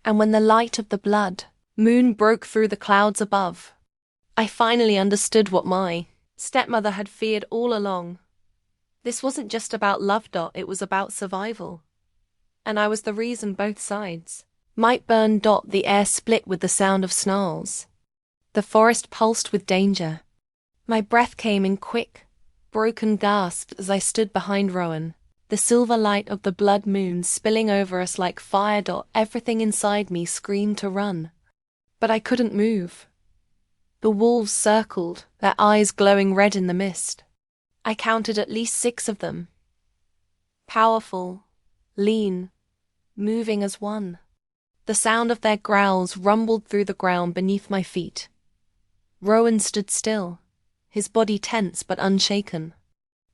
And when the light of the blood moon broke through the clouds above, I finally understood what my stepmother had feared all along. This wasn't just about love. It was about survival. And I was the reason both sides might burn. The air split with the sound of snarls. The forest pulsed with danger. My breath came in quick, broken gasps as I stood behind Rowan, the silver light of the blood moon spilling over us like fire. Everything inside me screamed to run. But I couldn't move. The wolves circled, their eyes glowing red in the mist. I counted at least 6 of them. Powerful, lean, moving as one. The sound of their growls rumbled through the ground beneath my feet. Rowan stood still, his body tense but unshaken.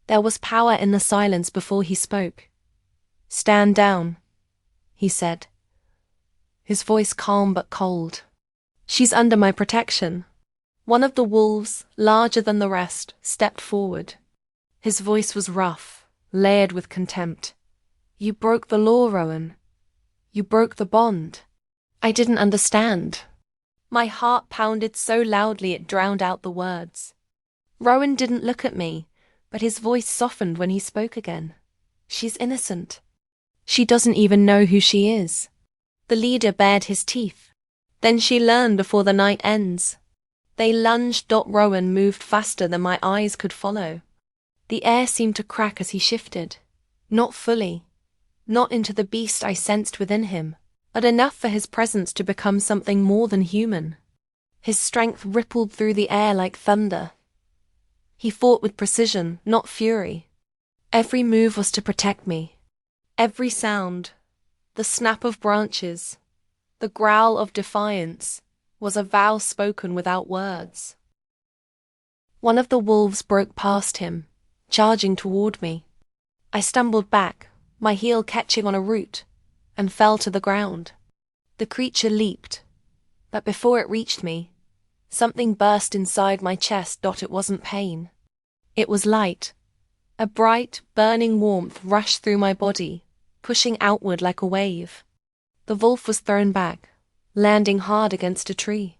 There was power in the silence before he spoke. "Stand down," he said, his voice calm but cold. "She's under my protection." One of the wolves, larger than the rest, stepped forward. His voice was rough, layered with contempt. "You broke the law, Rowan. You broke the bond." I didn't understand. My heart pounded so loudly it drowned out the words. Rowan didn't look at me, but his voice softened when he spoke again. "She's innocent. She doesn't even know who she is." The leader bared his teeth. "Then she learned before the night ends." They lunged. Rowan moved faster than my eyes could follow. The air seemed to crack as he shifted. Not fully, not into the beast I sensed within him, but enough for his presence to become something more than human. His strength rippled through the air like thunder. He fought with precision, not fury. Every move was to protect me. Every sound, the snap of branches, the growl of defiance, was a vow spoken without words. One of the wolves broke past him, charging toward me. I stumbled back, my heel catching on a root, and fell to the ground. The creature leaped, but before it reached me, something burst inside my chest. It wasn't pain. It was light. A bright, burning warmth rushed through my body, pushing outward like a wave. The wolf was thrown back, landing hard against a tree.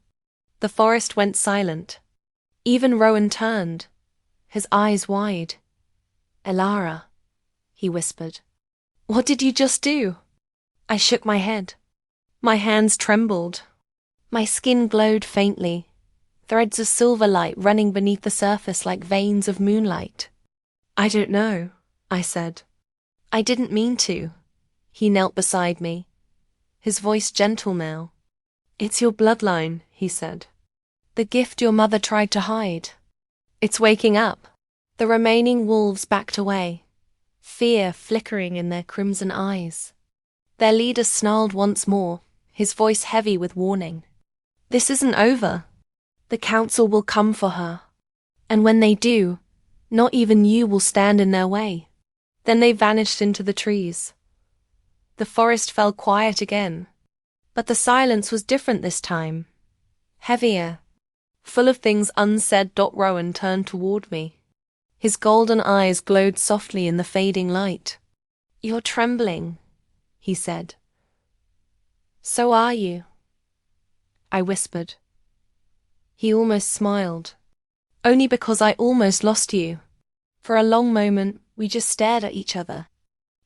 The forest went silent. Even Rowan turned, his eyes wide. "Elara," he whispered. "What did you just do?" I shook my head. My hands trembled. My skin glowed faintly, threads of silver light running beneath the surface like veins of moonlight. "I don't know," I said. "I didn't mean to." He knelt beside me, his voice gentle now. "It's your bloodline," he said. "The gift your mother tried to hide. It's waking up." The remaining wolves backed away, fear flickering in their crimson eyes. Their leader snarled once more, his voice heavy with warning. "This isn't over. The council will come for her. And when they do, not even you will stand in their way." Then they vanished into the trees. The forest fell quiet again. But the silence was different this time. Heavier. Full of things unsaid. Rowan turned toward me. His golden eyes glowed softly in the fading light. "You're trembling," he said. "So are you," I whispered. He almost smiled. "Only because I almost lost you." For a long moment, we just stared at each other.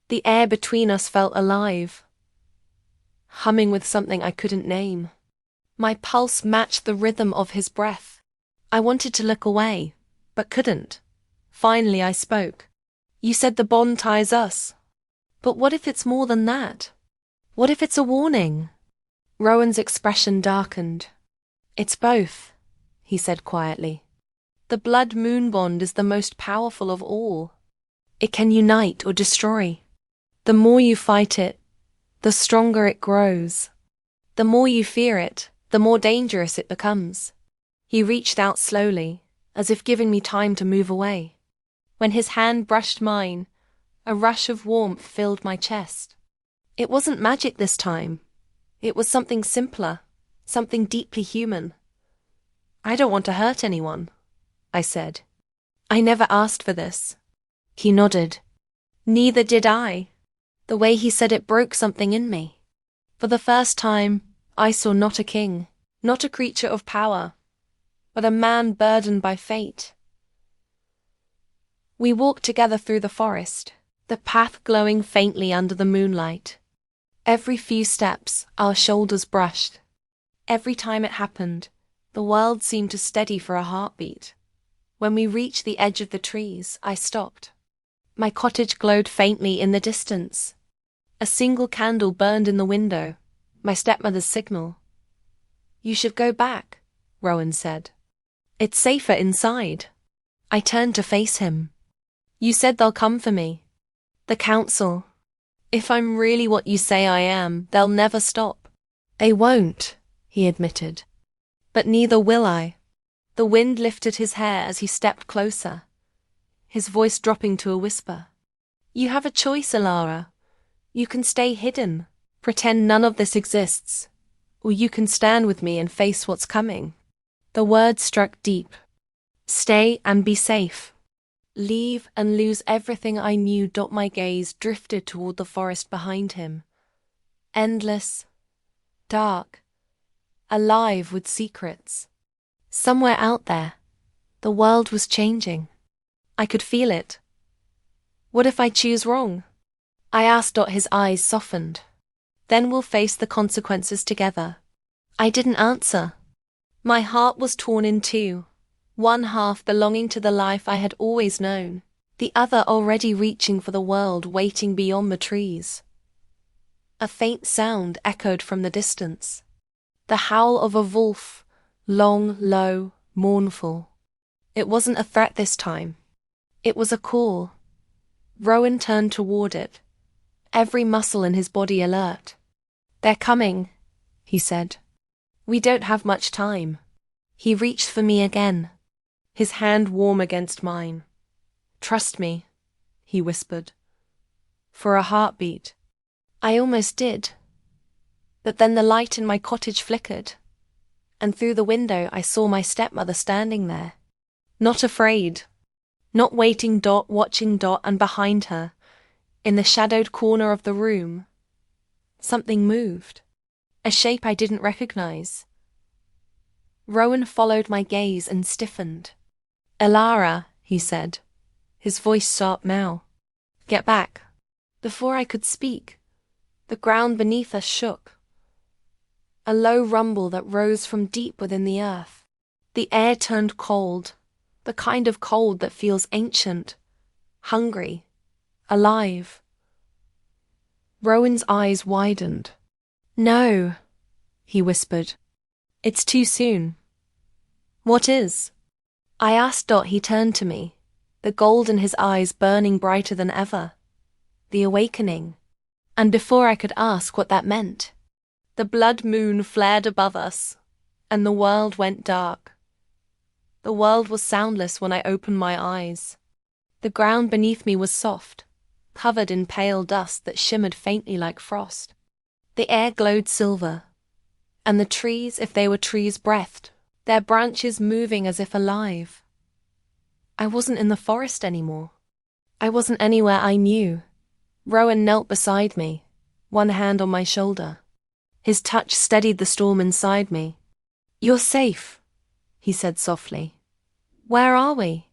The air between us felt alive, humming with something I couldn't name. My pulse matched the rhythm of his breath. I wanted to look away, but couldn't. Finally, I spoke. "You said the bond ties us. But what if it's more than that? What if it's a warning?" Rowan's expression darkened. "It's both," he said quietly. "The blood-moon bond is the most powerful of all. It can unite or destroy. The more you fight it, the stronger it grows. The more you fear it, the more dangerous it becomes." He reached out slowly, as if giving me time to move away. When his hand brushed mine, a rush of warmth filled my chest. It wasn't magic this time. It was something simpler, something deeply human. "I don't want to hurt anyone," I said. "I never asked for this." He nodded. "Neither did I." The way he said it broke something in me. For the first time, I saw not a king, not a creature of power, but a man burdened by fate. We walked together through the forest, the path glowing faintly under the moonlight. Every few steps, our shoulders brushed. Every time it happened, the world seemed to steady for a heartbeat. When we reached the edge of the trees, I stopped. My cottage glowed faintly in the distance. A single candle burned in the window, my stepmother's signal. "You should go back," Rowan said. "It's safer inside." I turned to face him. "You said they'll come for me. The council. If I'm really what you say I am, they'll never stop." "They won't," he admitted. "But neither will I." The wind lifted his hair as he stepped closer, his voice dropping to a whisper. "You have a choice, Alara. You can stay hidden, pretend none of this exists, or you can stand with me and face what's coming." The words struck deep. Stay and be safe. Leave and lose everything I knew. My gaze drifted toward the forest behind him. Endless, dark, alive with secrets. Somewhere out there, the world was changing. I could feel it. What if I choose wrong? I asked. His eyes softened. "Then we'll face the consequences together." I didn't answer. My heart was torn in two, one half belonging to the life I had always known, the other already reaching for the world waiting beyond the trees. A faint sound echoed from the distance. The howl of a wolf, long, low, mournful. It wasn't a threat this time. It was a call. Rowan turned toward it, every muscle in his body alert. "They're coming," he said. "We don't have much time." He reached for me again, his hand warm against mine. "Trust me," he whispered. For a heartbeat, I almost did. But then the light in my cottage flickered, and through the window I saw my stepmother standing there. Not afraid, not waiting. Watching. And behind her, in the shadowed corner of the room, something moved, a shape I didn't recognize. Rowan followed my gaze and stiffened. "Alara," he said, his voice sharp now. "Get back." Before I could speak, the ground beneath us shook. A low rumble that rose from deep within the earth. The air turned cold, the kind of cold that feels ancient, hungry, alive. Rowan's eyes widened. "No," he whispered. "It's too soon." "What is?" I asked. He turned to me, the gold in his eyes burning brighter than ever. The awakening. And before I could ask what that meant, the blood moon flared above us, and the world went dark. The world was soundless when I opened my eyes. The ground beneath me was soft, covered in pale dust that shimmered faintly like frost. The air glowed silver, and the trees, if they were trees, breathed, their branches moving as if alive. I wasn't in the forest anymore. I wasn't anywhere I knew. Rowan knelt beside me, one hand on my shoulder. His touch steadied the storm inside me. "You're safe," he said softly. "Where are we?"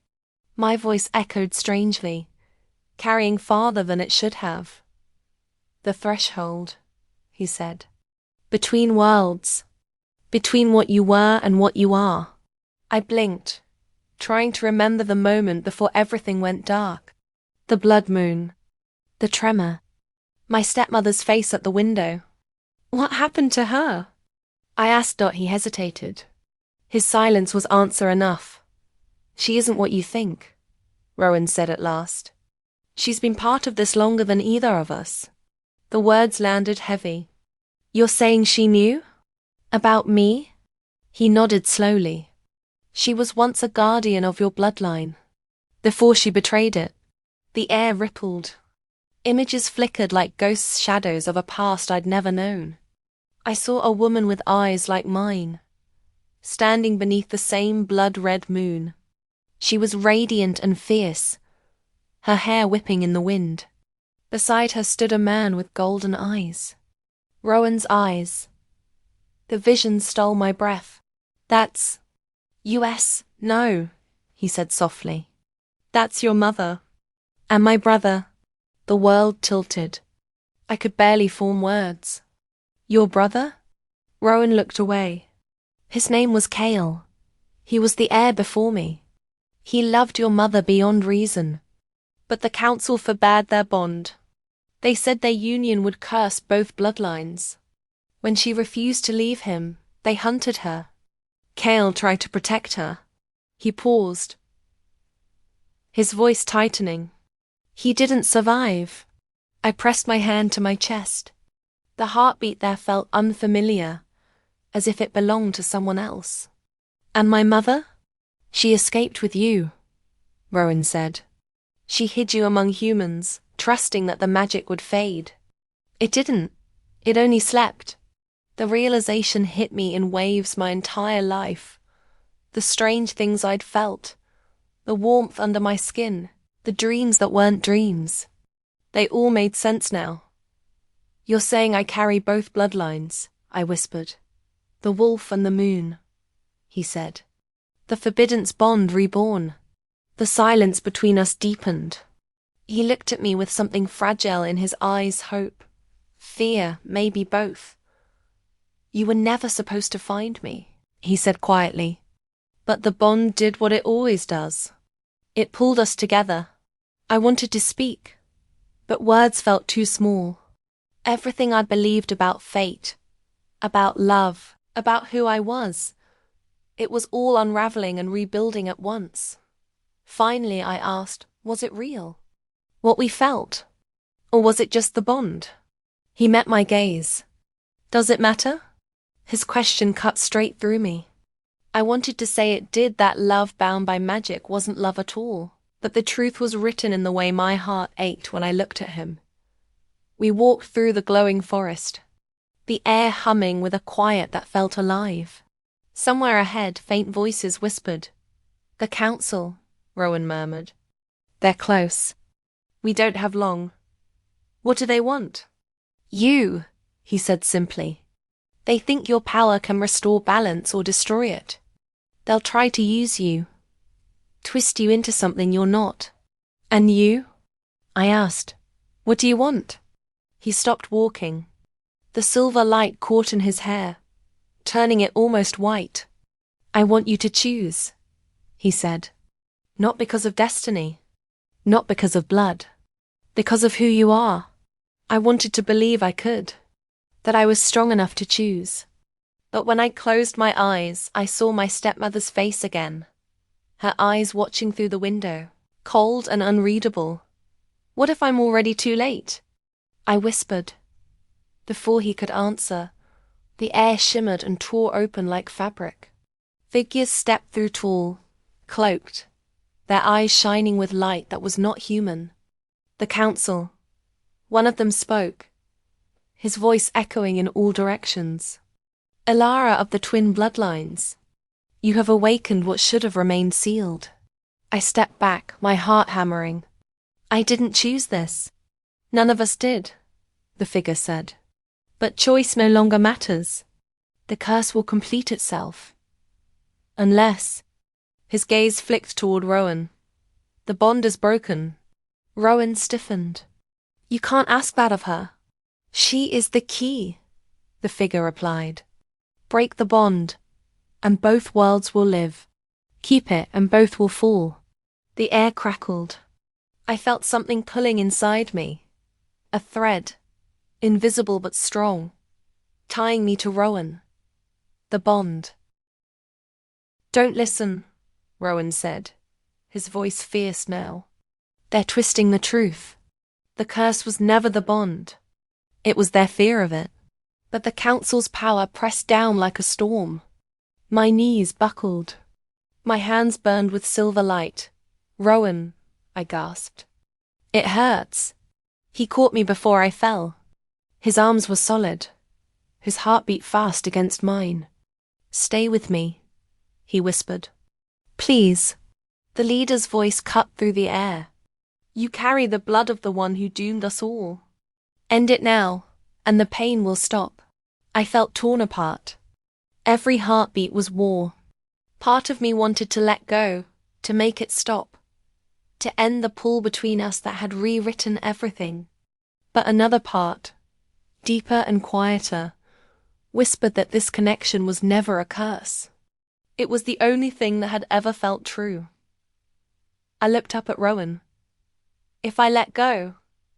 My voice echoed strangely, carrying farther than it should have. "The threshold," he said. "Between worlds. Between what you were and what you are." I blinked, trying to remember the moment before everything went dark. The blood moon. The tremor. My stepmother's face at the window. What happened to her? I asked. He hesitated. His silence was answer enough. "She isn't what you think," Rowan said at last. "She's been part of this longer than either of us." The words landed heavy. "You're saying she knew? About me?" He nodded slowly. "She was once a guardian of your bloodline. Before she betrayed it." The air rippled. Images flickered like ghost shadows of a past I'd never known. I saw a woman with eyes like mine, standing beneath the same blood-red moon. She was radiant and fierce, her hair whipping in the wind. Beside her stood a man with golden eyes. Rowan's eyes. The vision stole my breath. "That's US, no," he said softly. "That's your mother. And my brother." The world tilted. I could barely form words. "Your brother?" Rowan looked away. "His name was Cale. He was the heir before me. He loved your mother beyond reason. But the council forbade their bond. They said their union would curse both bloodlines. When she refused to leave him, they hunted her. Cale tried to protect her." He paused, his voice tightening. "He didn't survive." I pressed my hand to my chest. The heartbeat there felt unfamiliar, as if it belonged to someone else. "And my mother?" "She escaped with you," Rowan said. "She hid you among humans, trusting that the magic would fade. It didn't. It only slept." The realization hit me in waves my entire life. The strange things I'd felt, the warmth under my skin, the dreams that weren't dreams. They all made sense now. "You're saying I carry both bloodlines," I whispered. "The wolf and the moon," he said. "The forbidden's bond reborn." The silence between us deepened. He looked at me with something fragile in his eyes, hope, fear, maybe both. "You were never supposed to find me," he said quietly. "But the bond did what it always does. It pulled us together." I wanted to speak, but words felt too small. Everything I'd believed about fate, about love, about who I was, it was all unraveling and rebuilding at once. Finally, I asked, was it real? What we felt? Or was it just the bond? He met my gaze. "Does it matter?" His question cut straight through me. I wanted to say it did, that love bound by magic wasn't love at all, but the truth was written in the way my heart ached when I looked at him. We walked through the glowing forest, the air humming with a quiet that felt alive. Somewhere ahead, faint voices whispered. "The council," Rowan murmured. "They're close. We don't have long. What do they want?" "You," he said simply. "They think your power can restore balance or destroy it. They'll try to use you, twist you into something you're not." "And you?" I asked. "What do you want?" He stopped walking. The silver light caught in his hair, turning it almost white. "I want you to choose," he said. "Not because of destiny, not because of blood, because of who you are." I wanted to believe I could, that I was strong enough to choose. But when I closed my eyes, I saw my stepmother's face again, her eyes watching through the window, cold and unreadable. "What if I'm already too late?" I whispered. Before he could answer, the air shimmered and tore open like fabric. Figures stepped through tall, cloaked, their eyes shining with light that was not human. The council. One of them spoke, his voice echoing in all directions. Elara of the twin bloodlines, you have awakened what should have remained sealed. I stepped back, my heart hammering. I didn't choose this. None of us did, the figure said. But choice no longer matters. The curse will complete itself. Unless... His gaze flicked toward Rowan. The bond is broken. Rowan stiffened. You can't ask that of her. She is the key, the figure replied. Break the bond, and both worlds will live. Keep it, and both will fall. The air crackled. I felt something pulling inside me. A thread, invisible but strong, tying me to Rowan. The bond. Don't listen, Rowan said, his voice fierce now. They're twisting the truth. The curse was never the bond. It was their fear of it. But the council's power pressed down like a storm. My knees buckled. My hands burned with silver light. Rowan, I gasped. It hurts. He caught me before I fell. His arms were solid. His heart beat fast against mine. Stay with me, he whispered. Please. The leader's voice cut through the air. You carry the blood of the one who doomed us all. End it now, and the pain will stop. I felt torn apart. Every heartbeat was war. Part of me wanted to let go, to make it stop, to end the pull between us that had rewritten everything. But another part, deeper and quieter, whispered that this connection was never a curse. It was the only thing that had ever felt true. I looked up at Rowan. If I let go,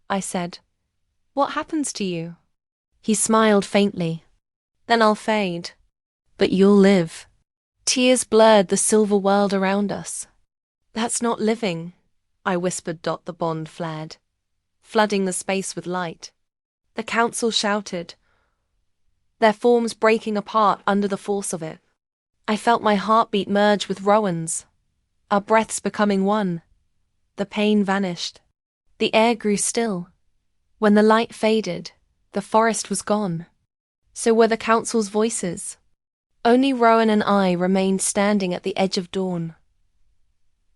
I said, what happens to you? He smiled faintly. Then I'll fade. But you'll live. Tears blurred the silver world around us. That's not living, I whispered. The bond flared, flooding the space with light. The council shouted, their forms breaking apart under the force of it. I felt my heartbeat merge with Rowan's, our breaths becoming one. The pain vanished. The air grew still. When the light faded, the forest was gone. So were the council's voices. Only Rowan and I remained standing at the edge of dawn.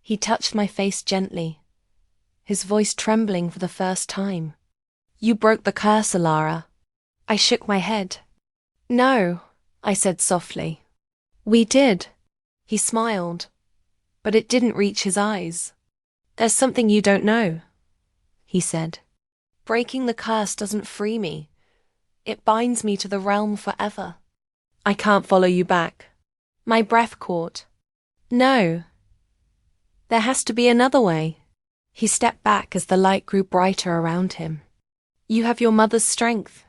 He touched my face gently, his voice trembling for the first time. You broke the curse, Elara. I shook my head. No, I said softly. We did. He smiled, but it didn't reach his eyes. There's something you don't know, he said. Breaking the curse doesn't free me. It binds me to the realm forever. I can't follow you back. My breath caught. No. There has to be another way. He stepped back as the light grew brighter around him. You have your mother's strength,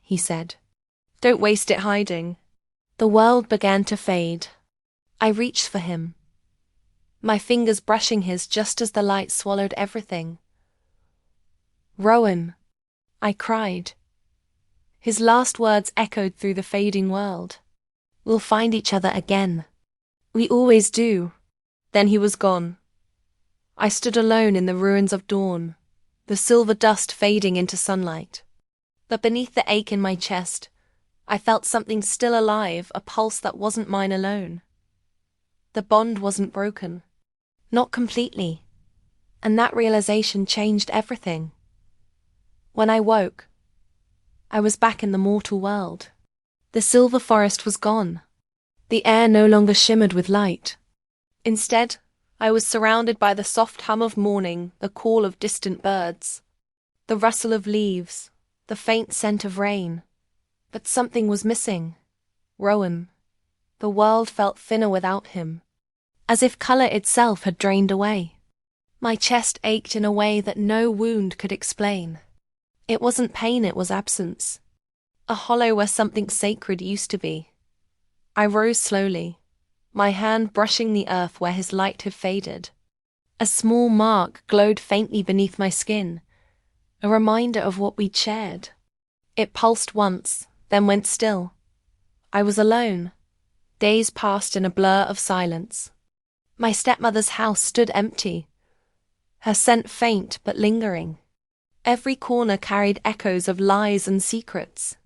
he said. Don't waste it hiding. The world began to fade. I reached for him, my fingers brushing his just as the light swallowed everything. Rowan, I cried. His last words echoed through the fading world. We'll find each other again. We always do. Then he was gone. I stood alone in the ruins of dawn, the silver dust fading into sunlight. But beneath the ache in my chest, I felt something still alive, a pulse that wasn't mine alone. The bond wasn't broken. Not completely. And that realization changed everything. When I woke, I was back in the mortal world. The silver forest was gone. The air no longer shimmered with light. Instead, I was surrounded by the soft hum of morning, the call of distant birds, the rustle of leaves, the faint scent of rain. But something was missing. Rowan. The world felt thinner without him, as if color itself had drained away. My chest ached in a way that no wound could explain. It wasn't pain, it was absence. A hollow where something sacred used to be. I rose slowly, my hand brushing the earth where his light had faded. A small mark glowed faintly beneath my skin, a reminder of what we'd shared. It pulsed once, then went still. I was alone. Days passed in a blur of silence. My stepmother's house stood empty. her scent faint but lingering. Every corner carried echoes of lies and secrets.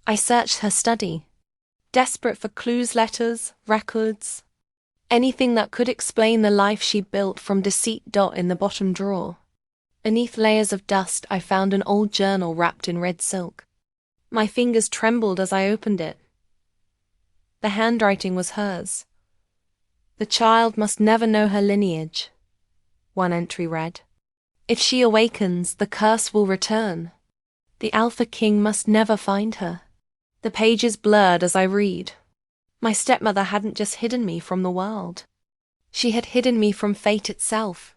I searched her study, desperate for clues, letters, records, anything that could explain the life she built from deceit. In the bottom drawer, beneath layers of dust, I found an old journal wrapped in red silk. My fingers trembled as I opened it. The handwriting was hers. "The child must never know her lineage," one entry read. "If she awakens, the curse will return. The Alpha King must never find her." The pages blurred as I read. My stepmother hadn't just hidden me from the world. She had hidden me from fate itself.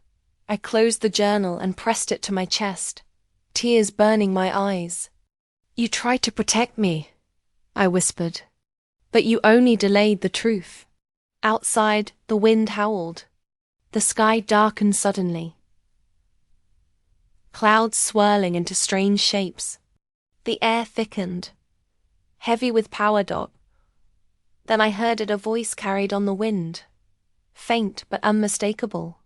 I closed the journal and pressed it to my chest, tears burning my eyes. "You tried to protect me," I whispered, "but you only delayed the truth." Outside, the wind howled. The sky darkened suddenly. Clouds swirling into strange shapes. The air thickened, heavy with power. Then I heard it, a voice carried on the wind, faint but unmistakable.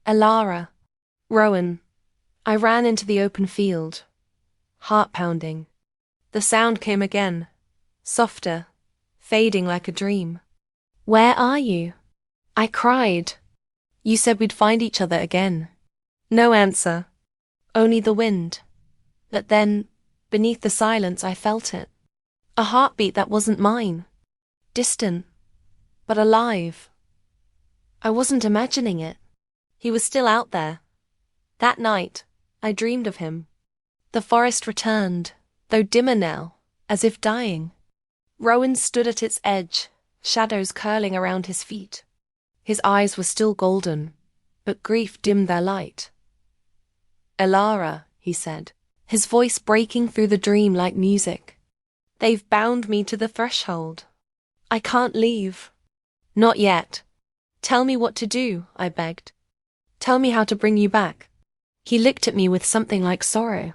"Elara, Rowan." I ran into the open field, heart pounding. The sound came again, softer, fading like a dream. "Where are you?" I cried. "You said we'd find each other again." No answer, only the wind. But then, beneath the silence, I felt it. A heartbeat that wasn't mine. Distant, but alive. I wasn't imagining it. He was still out there. That night, I dreamed of him. The forest returned, though dimmer now, as if dying. Rowan stood at its edge, shadows curling around his feet. His eyes were still golden, but grief dimmed their light. "Elara," he said, his voice breaking through the dream like music. "They've bound me to the threshold. I can't leave." "Not yet. Tell me what to do," I begged. "Tell me how to bring you back." He looked at me with something like sorrow.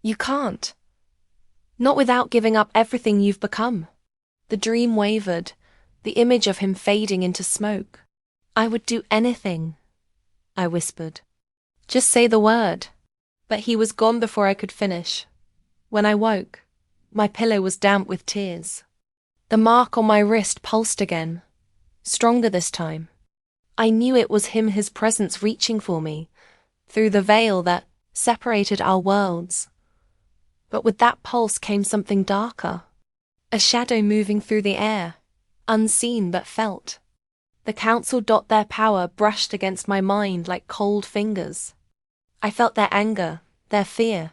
"You can't. Not without giving up everything you've become." The dream wavered, the image of him fading into smoke. "I would do anything," I whispered. "Just say the word." But he was gone before I could finish. When I woke, my pillow was damp with tears. The mark on my wrist pulsed again, stronger this time. I knew it was him, his presence reaching for me, through the veil that separated our worlds. But with that pulse came something darker, a shadow moving through the air, unseen but felt. The council. Their power brushed against my mind like cold fingers. I felt their anger, their fear.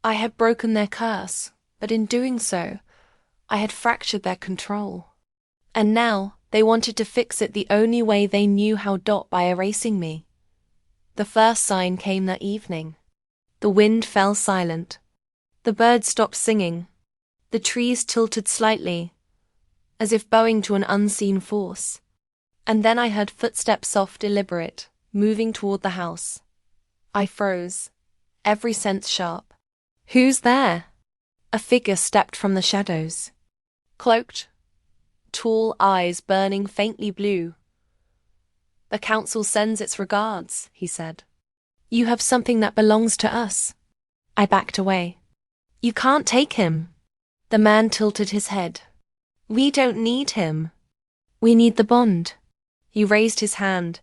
I had broken their curse, but in doing so, I had fractured their control. And now they wanted to fix it the only way they knew how. By erasing me. The first sign came that evening. The wind fell silent. The birds stopped singing. The trees tilted slightly, as if bowing to an unseen force. And then I heard footsteps, soft, deliberate, moving toward the house. I froze, every sense sharp. "Who's there?" A figure stepped from the shadows. Cloaked, tall, eyes burning faintly blue. "The council sends its regards," he said. "You have something that belongs to us." I backed away. "You can't take him." The man tilted his head. "We don't need him. We need the bond." He raised his hand,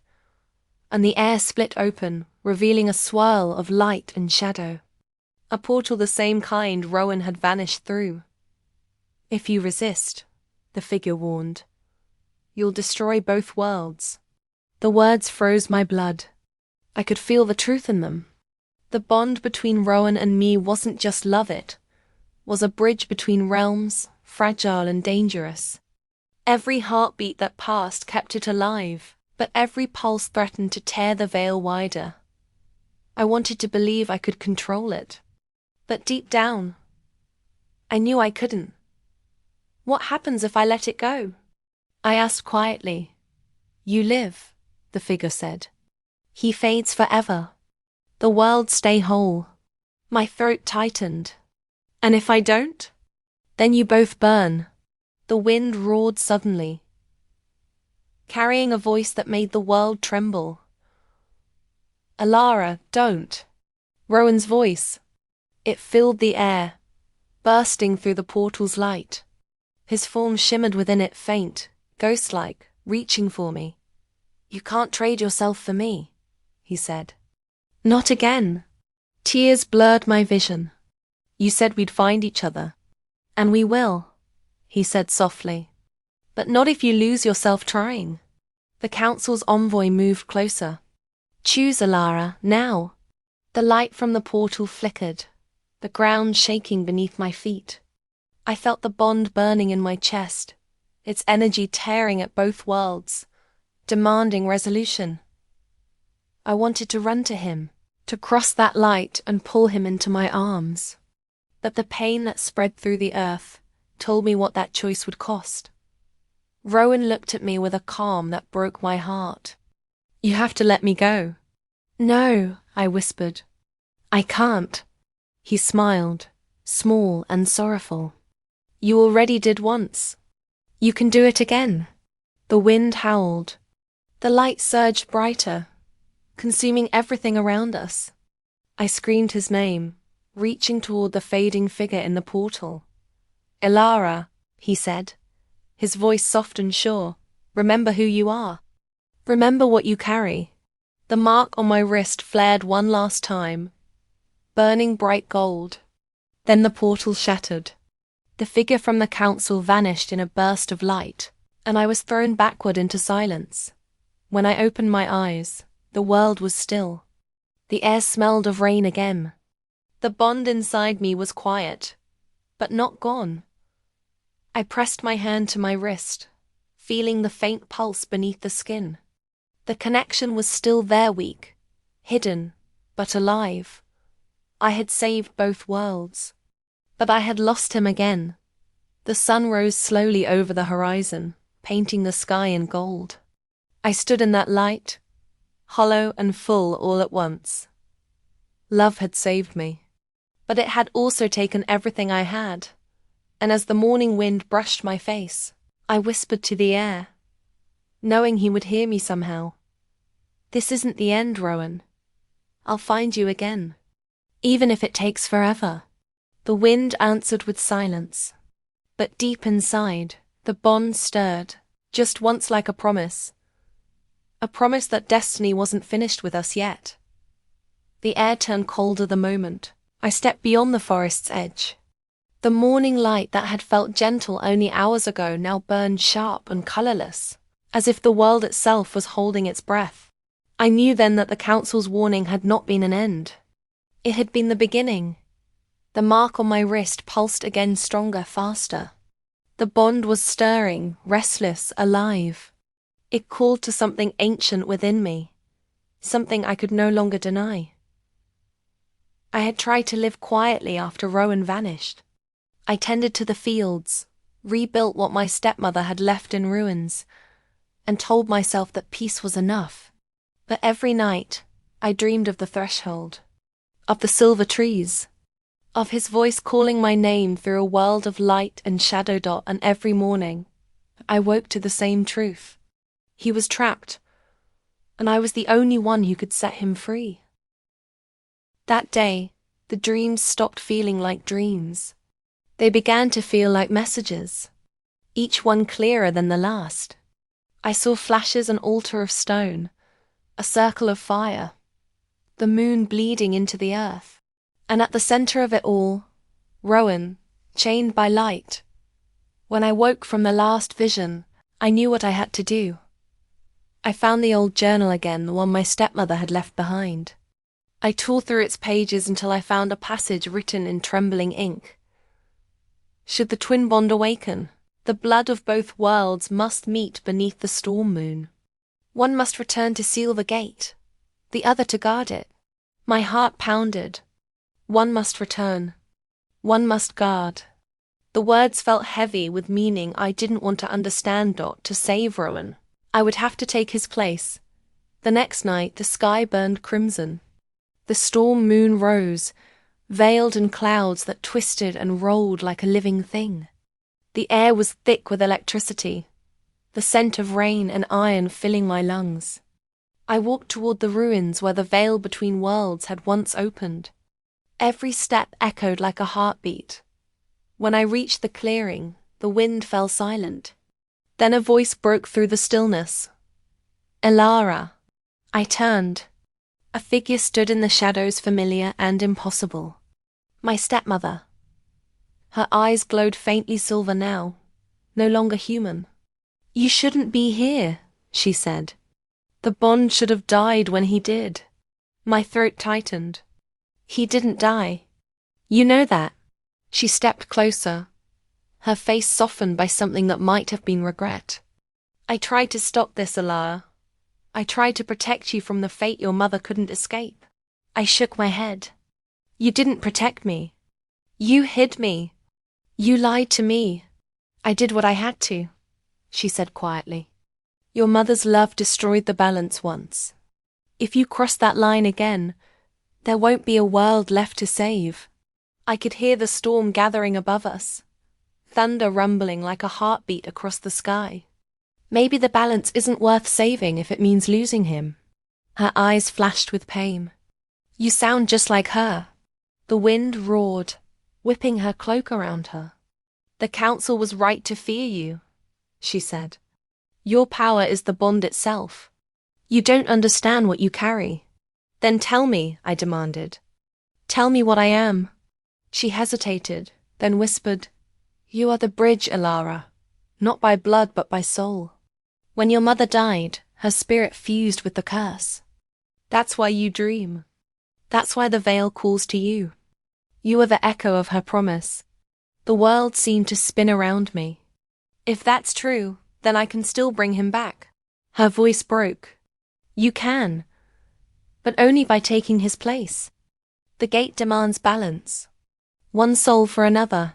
and the air split open, revealing a swirl of light and shadow. A portal the same kind Rowan had vanished through. "If you resist," the figure warned, "you'll destroy both worlds." The words froze my blood. I could feel the truth in them. The bond between Rowan and me wasn't just love, it was a bridge between realms, fragile and dangerous. Every heartbeat that passed kept it alive, but every pulse threatened to tear the veil wider. I wanted to believe I could control it, but deep down, I knew I couldn't. "What happens if I let it go?" I asked quietly. "You live," the figure said. "He fades forever. The world stay whole." My throat tightened. "And if I don't?" "Then you both burn." The wind roared suddenly, carrying a voice that made the world tremble. Alara, don't. Rowan's voice. It filled the air, bursting through the portal's light. His form shimmered within it, faint, ghost-like, reaching for me. You can't trade yourself for me, he said. Not again. Tears blurred my vision. You said we'd find each other. And we will, he said softly. But not if you lose yourself trying. The council's envoy moved closer. Choose, Alara, now. The light from the portal flickered, the ground shaking beneath my feet. I felt the bond burning in my chest, its energy tearing at both worlds, demanding resolution. I wanted to run to him, to cross that light and pull him into my arms. But the pain that spread through the earth told me what that choice would cost. Rowan looked at me with a calm that broke my heart. You have to let me go. No, I whispered. I can't. He smiled, small and sorrowful. You already did once. You can do it again. The wind howled. The light surged brighter, consuming everything around us. I screamed his name, reaching toward the fading figure in the portal. Alara, he said, his voice soft and sure. Remember who you are. Remember what you carry. The mark on my wrist flared one last time, burning bright gold. Then the portal shattered. The figure from the council vanished in a burst of light, and I was thrown backward into silence. When I opened my eyes, the world was still. The air smelled of rain again. The bond inside me was quiet, but not gone. I pressed my hand to my wrist, feeling the faint pulse beneath the skin. The connection was still there, weak, hidden, but alive. I had saved both worlds. But I had lost him again. The sun rose slowly over the horizon, painting the sky in gold. I stood in that light, hollow and full all at once. Love had saved me, but it had also taken everything I had, and as the morning wind brushed my face, I whispered to the air, knowing he would hear me somehow. This isn't the end, Rowan. I'll find you again, even if it takes forever. The wind answered with silence, but deep inside, the bond stirred, just once like a promise that destiny wasn't finished with us yet. The air turned colder the moment I stepped beyond the forest's edge. The morning light that had felt gentle only hours ago now burned sharp and colorless, as if the world itself was holding its breath. I knew then that the council's warning had not been an end. It had been the beginning. The mark on my wrist pulsed again stronger, faster. The bond was stirring, restless, alive. It called to something ancient within me, something I could no longer deny. I had tried to live quietly after Rowan vanished. I tended to the fields, rebuilt what my stepmother had left in ruins, and told myself that peace was enough. But every night, I dreamed of the threshold, of the silver trees, of his voice calling my name through a world of light and shadow dot, and every morning, I woke to the same truth. He was trapped, and I was the only one who could set him free. That day, the dreams stopped feeling like dreams. They began to feel like messages, each one clearer than the last. I saw flashes an altar of stone, a circle of fire, the moon bleeding into the earth, and at the center of it all, Rowan, chained by light. When I woke from the last vision, I knew what I had to do. I found the old journal again, the one my stepmother had left behind. I tore through its pages until I found a passage written in trembling ink. Should the twin bond awaken, the blood of both worlds must meet beneath the storm moon. One must return to seal the gate, the other to guard it. My heart pounded. One must return. One must guard. The words felt heavy with meaning I didn't want to understand. To save Rowan, I would have to take his place. The next night, the sky burned crimson. The storm moon rose, veiled in clouds that twisted and rolled like a living thing. The air was thick with electricity, the scent of rain and iron filling my lungs. I walked toward the ruins where the veil between worlds had once opened. Every step echoed like a heartbeat. When I reached the clearing, the wind fell silent. Then a voice broke through the stillness. Elara. I turned. A figure stood in the shadows, familiar and impossible. My stepmother. Her eyes glowed faintly silver now, no longer human. You shouldn't be here, she said. The bond should have died when he did. My throat tightened. He didn't die. You know that. She stepped closer, her face softened by something that might have been regret. I tried to stop this, Elara. I tried to protect you from the fate your mother couldn't escape. I shook my head. You didn't protect me. You hid me. You lied to me. I did what I had to, she said quietly. Your mother's love destroyed the balance once. If you cross that line again, there won't be a world left to save. I could hear the storm gathering above us, thunder rumbling like a heartbeat across the sky. Maybe the balance isn't worth saving if it means losing him. Her eyes flashed with pain. You sound just like her. The wind roared, whipping her cloak around her. The council was right to fear you, she said. Your power is the bond itself. You don't understand what you carry. Then tell me, I demanded. Tell me what I am. She hesitated, then whispered, You are the bridge, Elara, not by blood but by soul. When your mother died, her spirit fused with the curse. That's why you dream. That's why the veil calls to you. You are the echo of her promise. The world seemed to spin around me. If that's true, then I can still bring him back. Her voice broke. You can, but only by taking his place. The gate demands balance. One soul for another.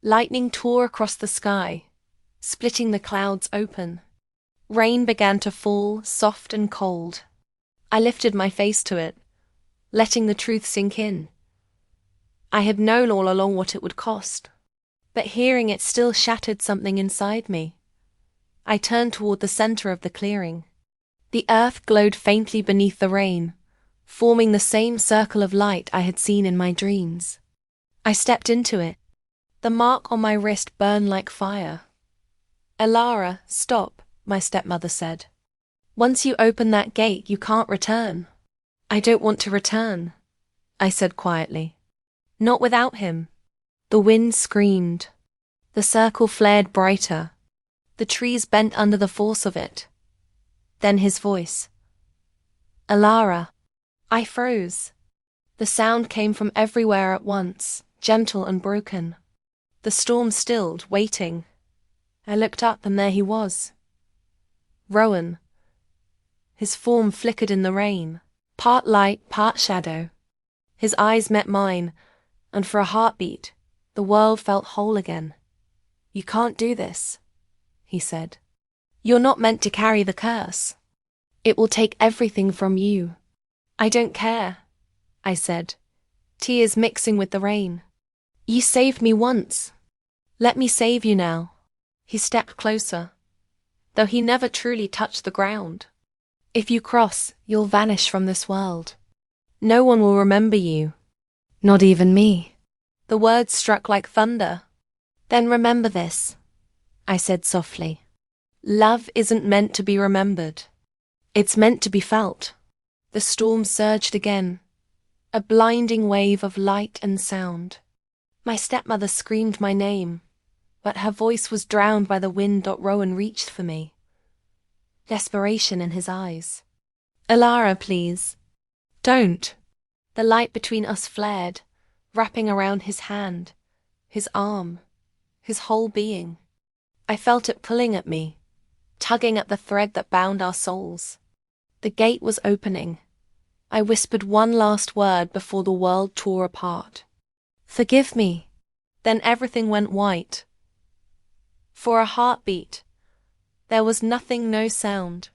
Lightning tore across the sky, splitting the clouds open. Rain began to fall, soft and cold. I lifted my face to it, letting the truth sink in. I had known all along what it would cost, but hearing it still shattered something inside me. I turned toward the center of the clearing. The earth glowed faintly beneath the rain, forming the same circle of light I had seen in my dreams. I stepped into it. The mark on my wrist burned like fire. Elara, stop, my stepmother said. Once you open that gate, you can't return. I don't want to return, I said quietly. Not without him. The wind screamed. The circle flared brighter. The trees bent under the force of it. Then his voice. Elara. I froze. The sound came from everywhere at once, gentle and broken. The storm stilled, waiting. I looked up and there he was. Rowan. His form flickered in the rain, part light, part shadow. His eyes met mine, and for a heartbeat, the world felt whole again. You can't do this, he said. You're not meant to carry the curse. It will take everything from you. I don't care, I said, tears mixing with the rain. You saved me once. Let me save you now. He stepped closer, though he never truly touched the ground. If you cross, you'll vanish from this world. No one will remember you. Not even me. The words struck like thunder. Then remember this, I said softly. Love isn't meant to be remembered. It's meant to be felt. The storm surged again, a blinding wave of light and sound. My stepmother screamed my name, but her voice was drowned by the wind. Rowan reached for me. Desperation in his eyes. Elara, please. Don't. The light between us flared, wrapping around his hand, his arm, his whole being. I felt it pulling at me, tugging at the thread that bound our souls. The gate was opening. I whispered one last word before the world tore apart. Forgive me. Then everything went white. For a heartbeat, there was nothing, no sound,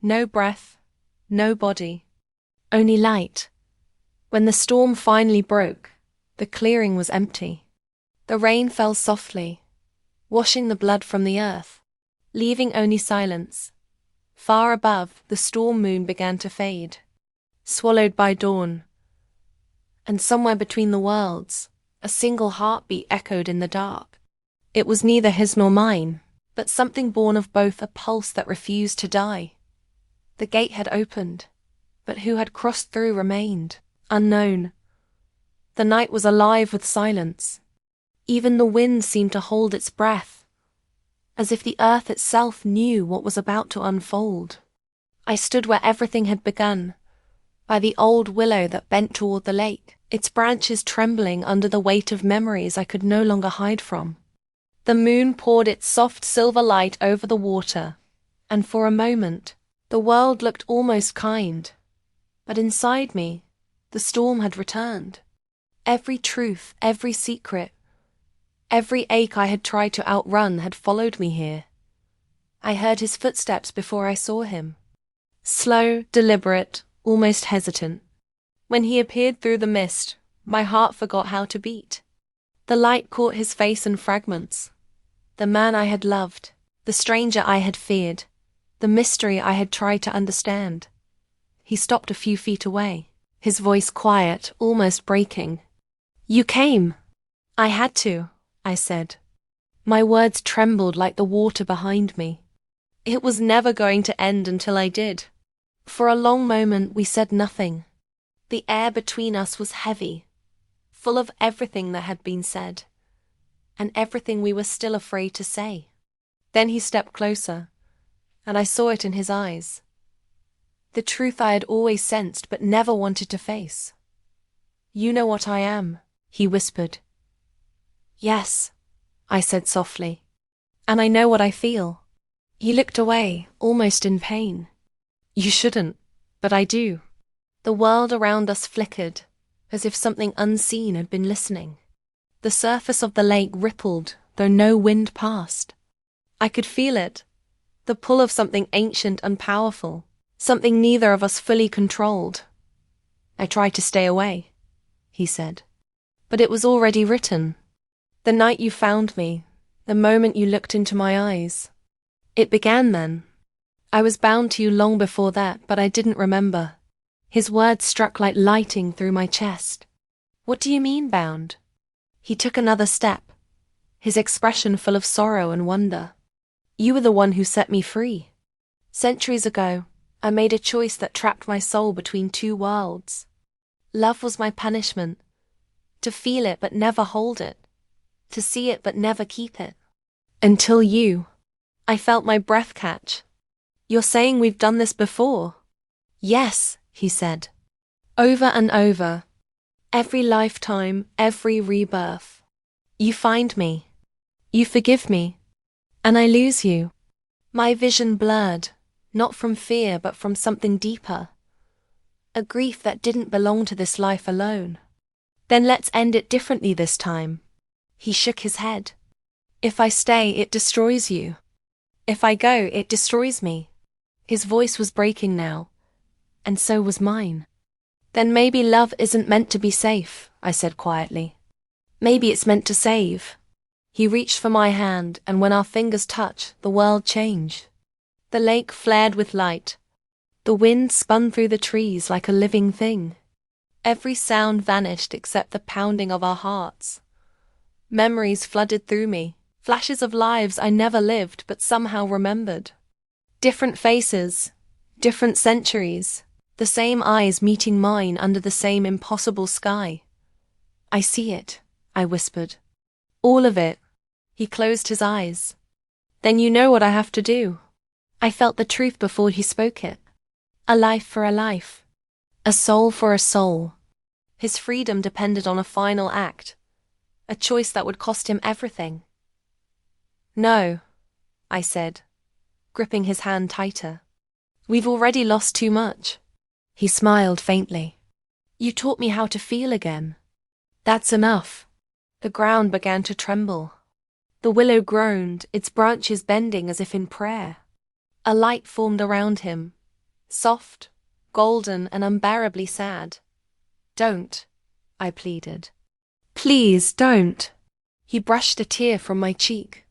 no breath, no body, only light. When the storm finally broke, the clearing was empty. The rain fell softly, washing the blood from the earth, leaving only silence. Far above, the storm moon began to fade, swallowed by dawn. And somewhere between the worlds, a single heartbeat echoed in the dark. It was neither his nor mine, but something born of both, a pulse that refused to die. The gate had opened, but who had crossed through remained unknown. The night was alive with silence. Even the wind seemed to hold its breath, as if the earth itself knew what was about to unfold. I stood where everything had begun, by the old willow that bent toward the lake, its branches trembling under the weight of memories I could no longer hide from. The moon poured its soft silver light over the water, and for a moment, the world looked almost kind. But inside me, the storm had returned. Every truth, every secret, every ache I had tried to outrun had followed me here. I heard his footsteps before I saw him. Slow, deliberate, almost hesitant. When he appeared through the mist, my heart forgot how to beat. The light caught his face in fragments. The man I had loved, the stranger I had feared, the mystery I had tried to understand. He stopped a few feet away, his voice quiet, almost breaking. "You came." "I had to," I said. My words trembled like the water behind me. It was never going to end until I did. For a long moment we said nothing. The air between us was heavy, full of everything that had been said, and everything we were still afraid to say. Then he stepped closer, and I saw it in his eyes. The truth I had always sensed but never wanted to face. "You know what I am," he whispered. "Yes," I said softly. "And I know what I feel." He looked away, almost in pain. "You shouldn't, but I do." The world around us flickered, as if something unseen had been listening. The surface of the lake rippled, though no wind passed. I could feel it, the pull of something ancient and powerful, something neither of us fully controlled. "I tried to stay away," he said. "But it was already written. The night you found me, the moment you looked into my eyes. It began then. I was bound to you long before that, but I didn't remember." His words struck like lightning through my chest. "What do you mean, bound?" He took another step, his expression full of sorrow and wonder. "You were the one who set me free. Centuries ago, I made a choice that trapped my soul between two worlds. Love was my punishment. To feel it but never hold it. To see it but never keep it. Until you. I felt my breath catch. You're saying we've done this before?" "Yes," he said. "Over and over. Every lifetime, every rebirth. You find me. You forgive me. And I lose you. My vision blurred, not from fear but from something deeper. A grief that didn't belong to this life alone. Then let's end it differently this time." He shook his head. "If I stay, it destroys you. If I go, it destroys me." His voice was breaking now, and so was mine. "Then maybe love isn't meant to be safe," I said quietly. "Maybe it's meant to save." He reached for my hand, and when our fingers touched, the world changed. The lake flared with light. The wind spun through the trees like a living thing. Every sound vanished except the pounding of our hearts. Memories flooded through me, flashes of lives I never lived but somehow remembered. Different faces, different centuries, the same eyes meeting mine under the same impossible sky. "I see it," I whispered. "All of it." He closed his eyes. "Then you know what I have to do." I felt the truth before he spoke it. A life for a life. A soul for a soul. His freedom depended on a final act. A choice that would cost him everything. "No," I said, gripping his hand tighter. "We've already lost too much." He smiled faintly. "You taught me how to feel again. That's enough." The ground began to tremble. The willow groaned, its branches bending as if in prayer. A light formed around him, soft, golden, and unbearably sad. "Don't," I pleaded. "Please, don't." He brushed a tear from my cheek.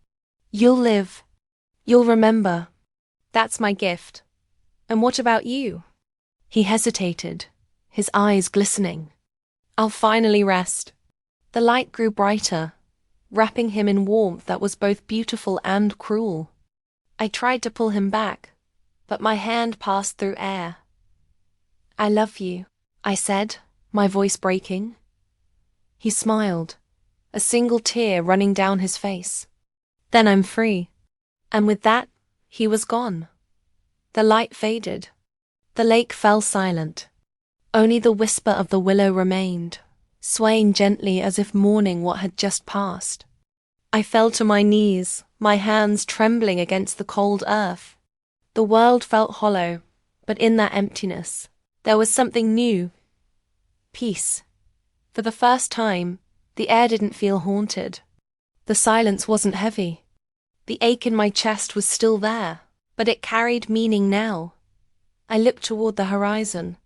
"You'll live. You'll remember. That's my gift. And what about you? He hesitated, his eyes glistening. I'll finally rest. The light grew brighter, wrapping him in warmth that was both beautiful and cruel. I tried to pull him back, but my hand passed through air. I love you, I said, my voice breaking. He smiled, a single tear running down his face. Then I'm free. And with that, he was gone. The light faded. The lake fell silent. Only the whisper of the willow remained, swaying gently as if mourning what had just passed. I fell to my knees, my hands trembling against the cold earth. The world felt hollow, but in that emptiness, there was something new. Peace. For the first time, the air didn't feel haunted. The silence wasn't heavy. The ache in my chest was still there, but it carried meaning now. I looked toward the horizon,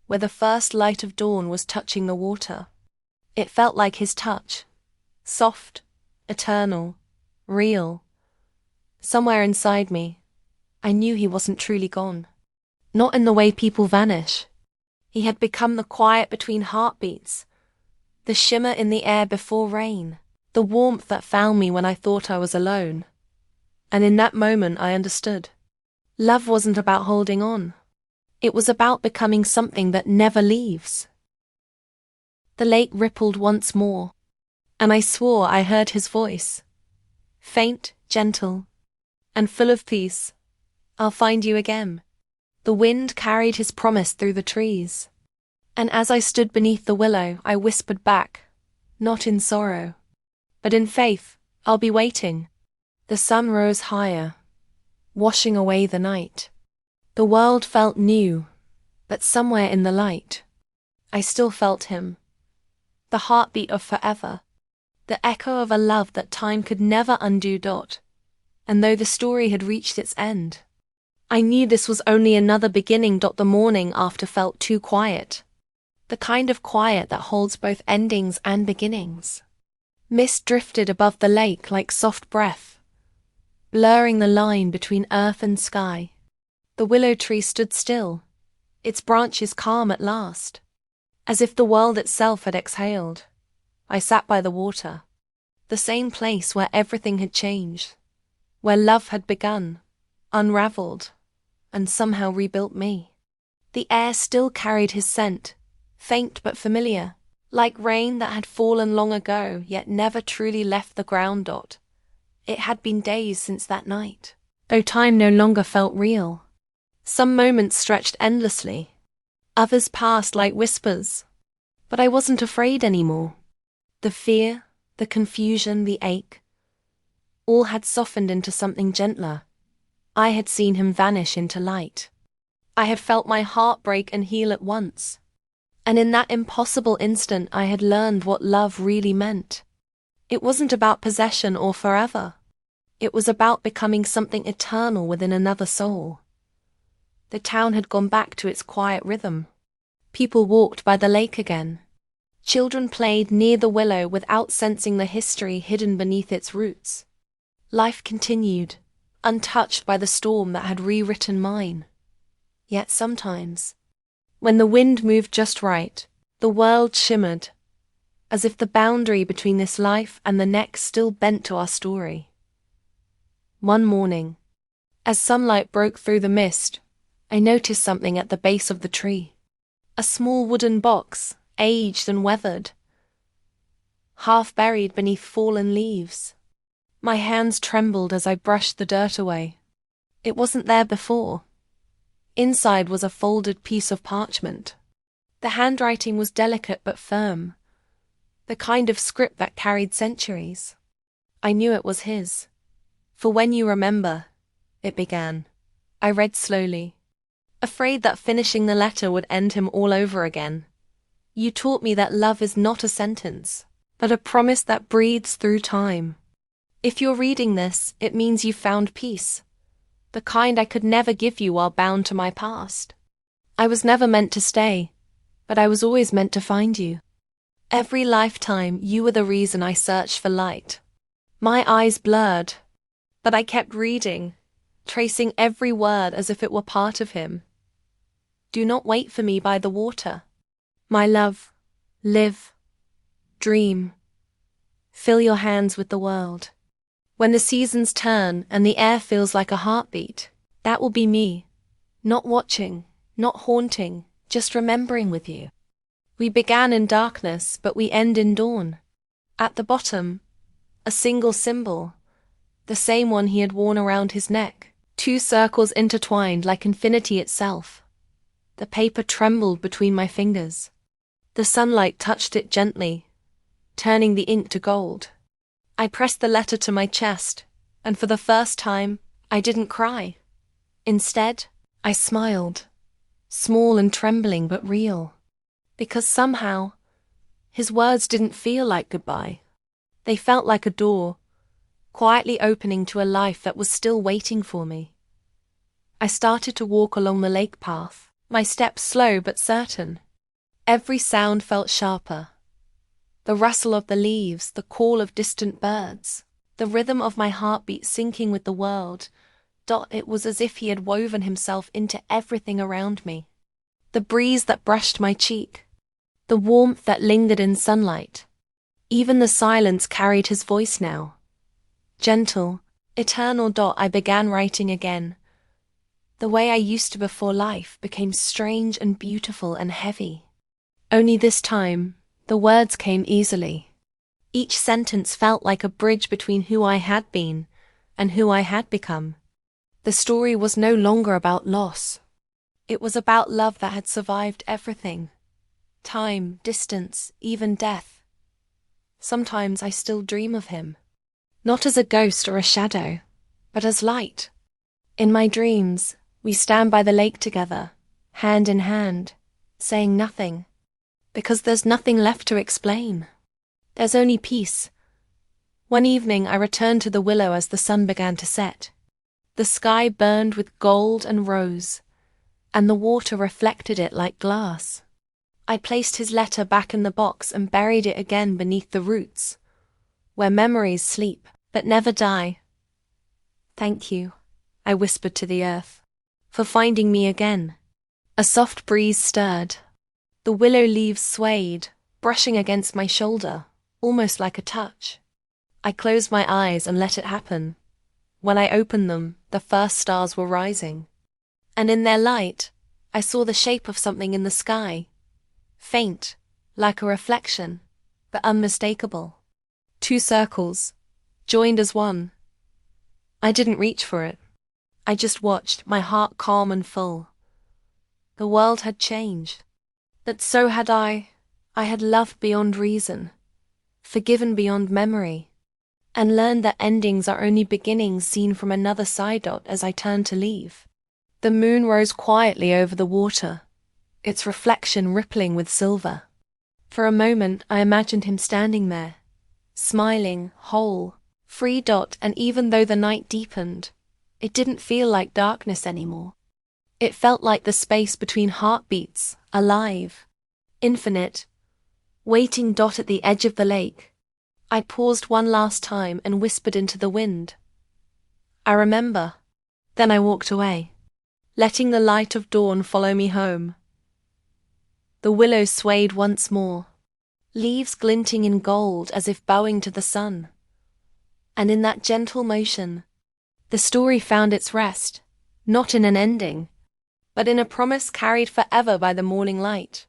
where the first light of dawn was touching the water. It felt like his touch, soft, eternal, real. Somewhere inside me, I knew he wasn't truly gone. Not in the way people vanish. He had become the quiet between heartbeats, the shimmer in the air before rain, the warmth that found me when I thought I was alone. And in that moment I understood. Love wasn't about holding on. It was about becoming something that never leaves. The lake rippled once more, and I swore I heard his voice. Faint, gentle, and full of peace. I'll find you again. The wind carried his promise through the trees. And as I stood beneath the willow, I whispered back, not in sorrow, but in faith, I'll be waiting. The sun rose higher, washing away the night. The world felt new, but somewhere in the light, I still felt him. The heartbeat of forever, the echo of a love that time could never undo. And though the story had reached its end, I knew this was only another beginning. The morning after felt too quiet, the kind of quiet that holds both endings and beginnings. Mist drifted above the lake like soft breath, blurring the line between earth and sky. The willow tree stood still, its branches calm at last, as if the world itself had exhaled. I sat by the water, the same place where everything had changed, where love had begun, unraveled, and somehow rebuilt me. The air still carried his scent, faint but familiar, like rain that had fallen long ago yet never truly left the ground. It had been days since that night, though time no longer felt real. Some moments stretched endlessly, others passed like whispers, but I wasn't afraid anymore. The fear, the confusion, the ache, all had softened into something gentler. I had seen him vanish into light. I had felt my heart break and heal at once. And in that impossible instant I had learned what love really meant. It wasn't about possession or forever. It was about becoming something eternal within another soul. The town had gone back to its quiet rhythm. People walked by the lake again. Children played near the willow without sensing the history hidden beneath its roots. Life continued, untouched by the storm that had rewritten mine. Yet sometimes, when the wind moved just right, the world shimmered, as if the boundary between this life and the next still bent to our story. One morning, as sunlight broke through the mist, I noticed something at the base of the tree. A small wooden box, aged and weathered, half buried beneath fallen leaves. My hands trembled as I brushed the dirt away. It wasn't there before. Inside was a folded piece of parchment. The handwriting was delicate but firm, the kind of script that carried centuries. I knew it was his. For when you remember, it began. I read slowly, afraid that finishing the letter would end him all over again. You taught me that love is not a sentence, but a promise that breathes through time. If you're reading this, it means you've found peace, the kind I could never give you while bound to my past. I was never meant to stay, but I was always meant to find you. Every lifetime, you were the reason I searched for light. My eyes blurred, but I kept reading, tracing every word as if it were part of him. Do not wait for me by the water. My love, live, dream. Fill your hands with the world. When the seasons turn and the air feels like a heartbeat, that will be me. Not watching, not haunting, just remembering with you. We began in darkness, but we end in dawn. At the bottom, a single symbol, the same one he had worn around his neck, 2 circles intertwined like infinity itself. The paper trembled between my fingers. The sunlight touched it gently, turning the ink to gold. I pressed the letter to my chest, and for the first time, I didn't cry. Instead, I smiled, small and trembling but real, because somehow, his words didn't feel like goodbye. They felt like a door, quietly opening to a life that was still waiting for me. I started to walk along the lake path, my steps slow but certain. Every sound felt sharper. The rustle of the leaves, the call of distant birds, the rhythm of my heartbeat syncing with the world. It was as if he had woven himself into everything around me. The breeze that brushed my cheek, the warmth that lingered in sunlight. Even the silence carried his voice now. Gentle, eternal. I began writing again. The way I used to before life became strange and beautiful and heavy. Only this time, the words came easily. Each sentence felt like a bridge between who I had been and who I had become. The story was no longer about loss. It was about love that had survived everything. Time, distance, even death. Sometimes I still dream of him. Not as a ghost or a shadow, but as light. In my dreams, we stand by the lake together, hand in hand, saying nothing. Because there's nothing left to explain. There's only peace. One evening I returned to the willow as the sun began to set. The sky burned with gold and rose, and the water reflected it like glass. I placed his letter back in the box and buried it again beneath the roots, where memories sleep but never die. Thank you, I whispered to the earth, for finding me again. A soft breeze stirred. The willow leaves swayed, brushing against my shoulder, almost like a touch. I closed my eyes and let it happen. When I opened them, the first stars were rising. And in their light, I saw the shape of something in the sky. Faint, like a reflection, but unmistakable. 2 circles, joined as one. I didn't reach for it. I just watched, my heart calm and full. The world had changed. That so had I. I had loved beyond reason, forgiven beyond memory, and learned that endings are only beginnings seen from another side. As I turned to leave, the moon rose quietly over the water, its reflection rippling with silver. For a moment I imagined him standing there, smiling, whole, free. And even though the night deepened, it didn't feel like darkness anymore. It felt like the space between heartbeats, alive, infinite, waiting. At the edge of the lake, I paused one last time and whispered into the wind. I remember. Then I walked away, letting the light of dawn follow me home. The willow swayed once more, leaves glinting in gold as if bowing to the sun. And in that gentle motion, the story found its rest, not in an ending, but in a promise carried forever by the morning light.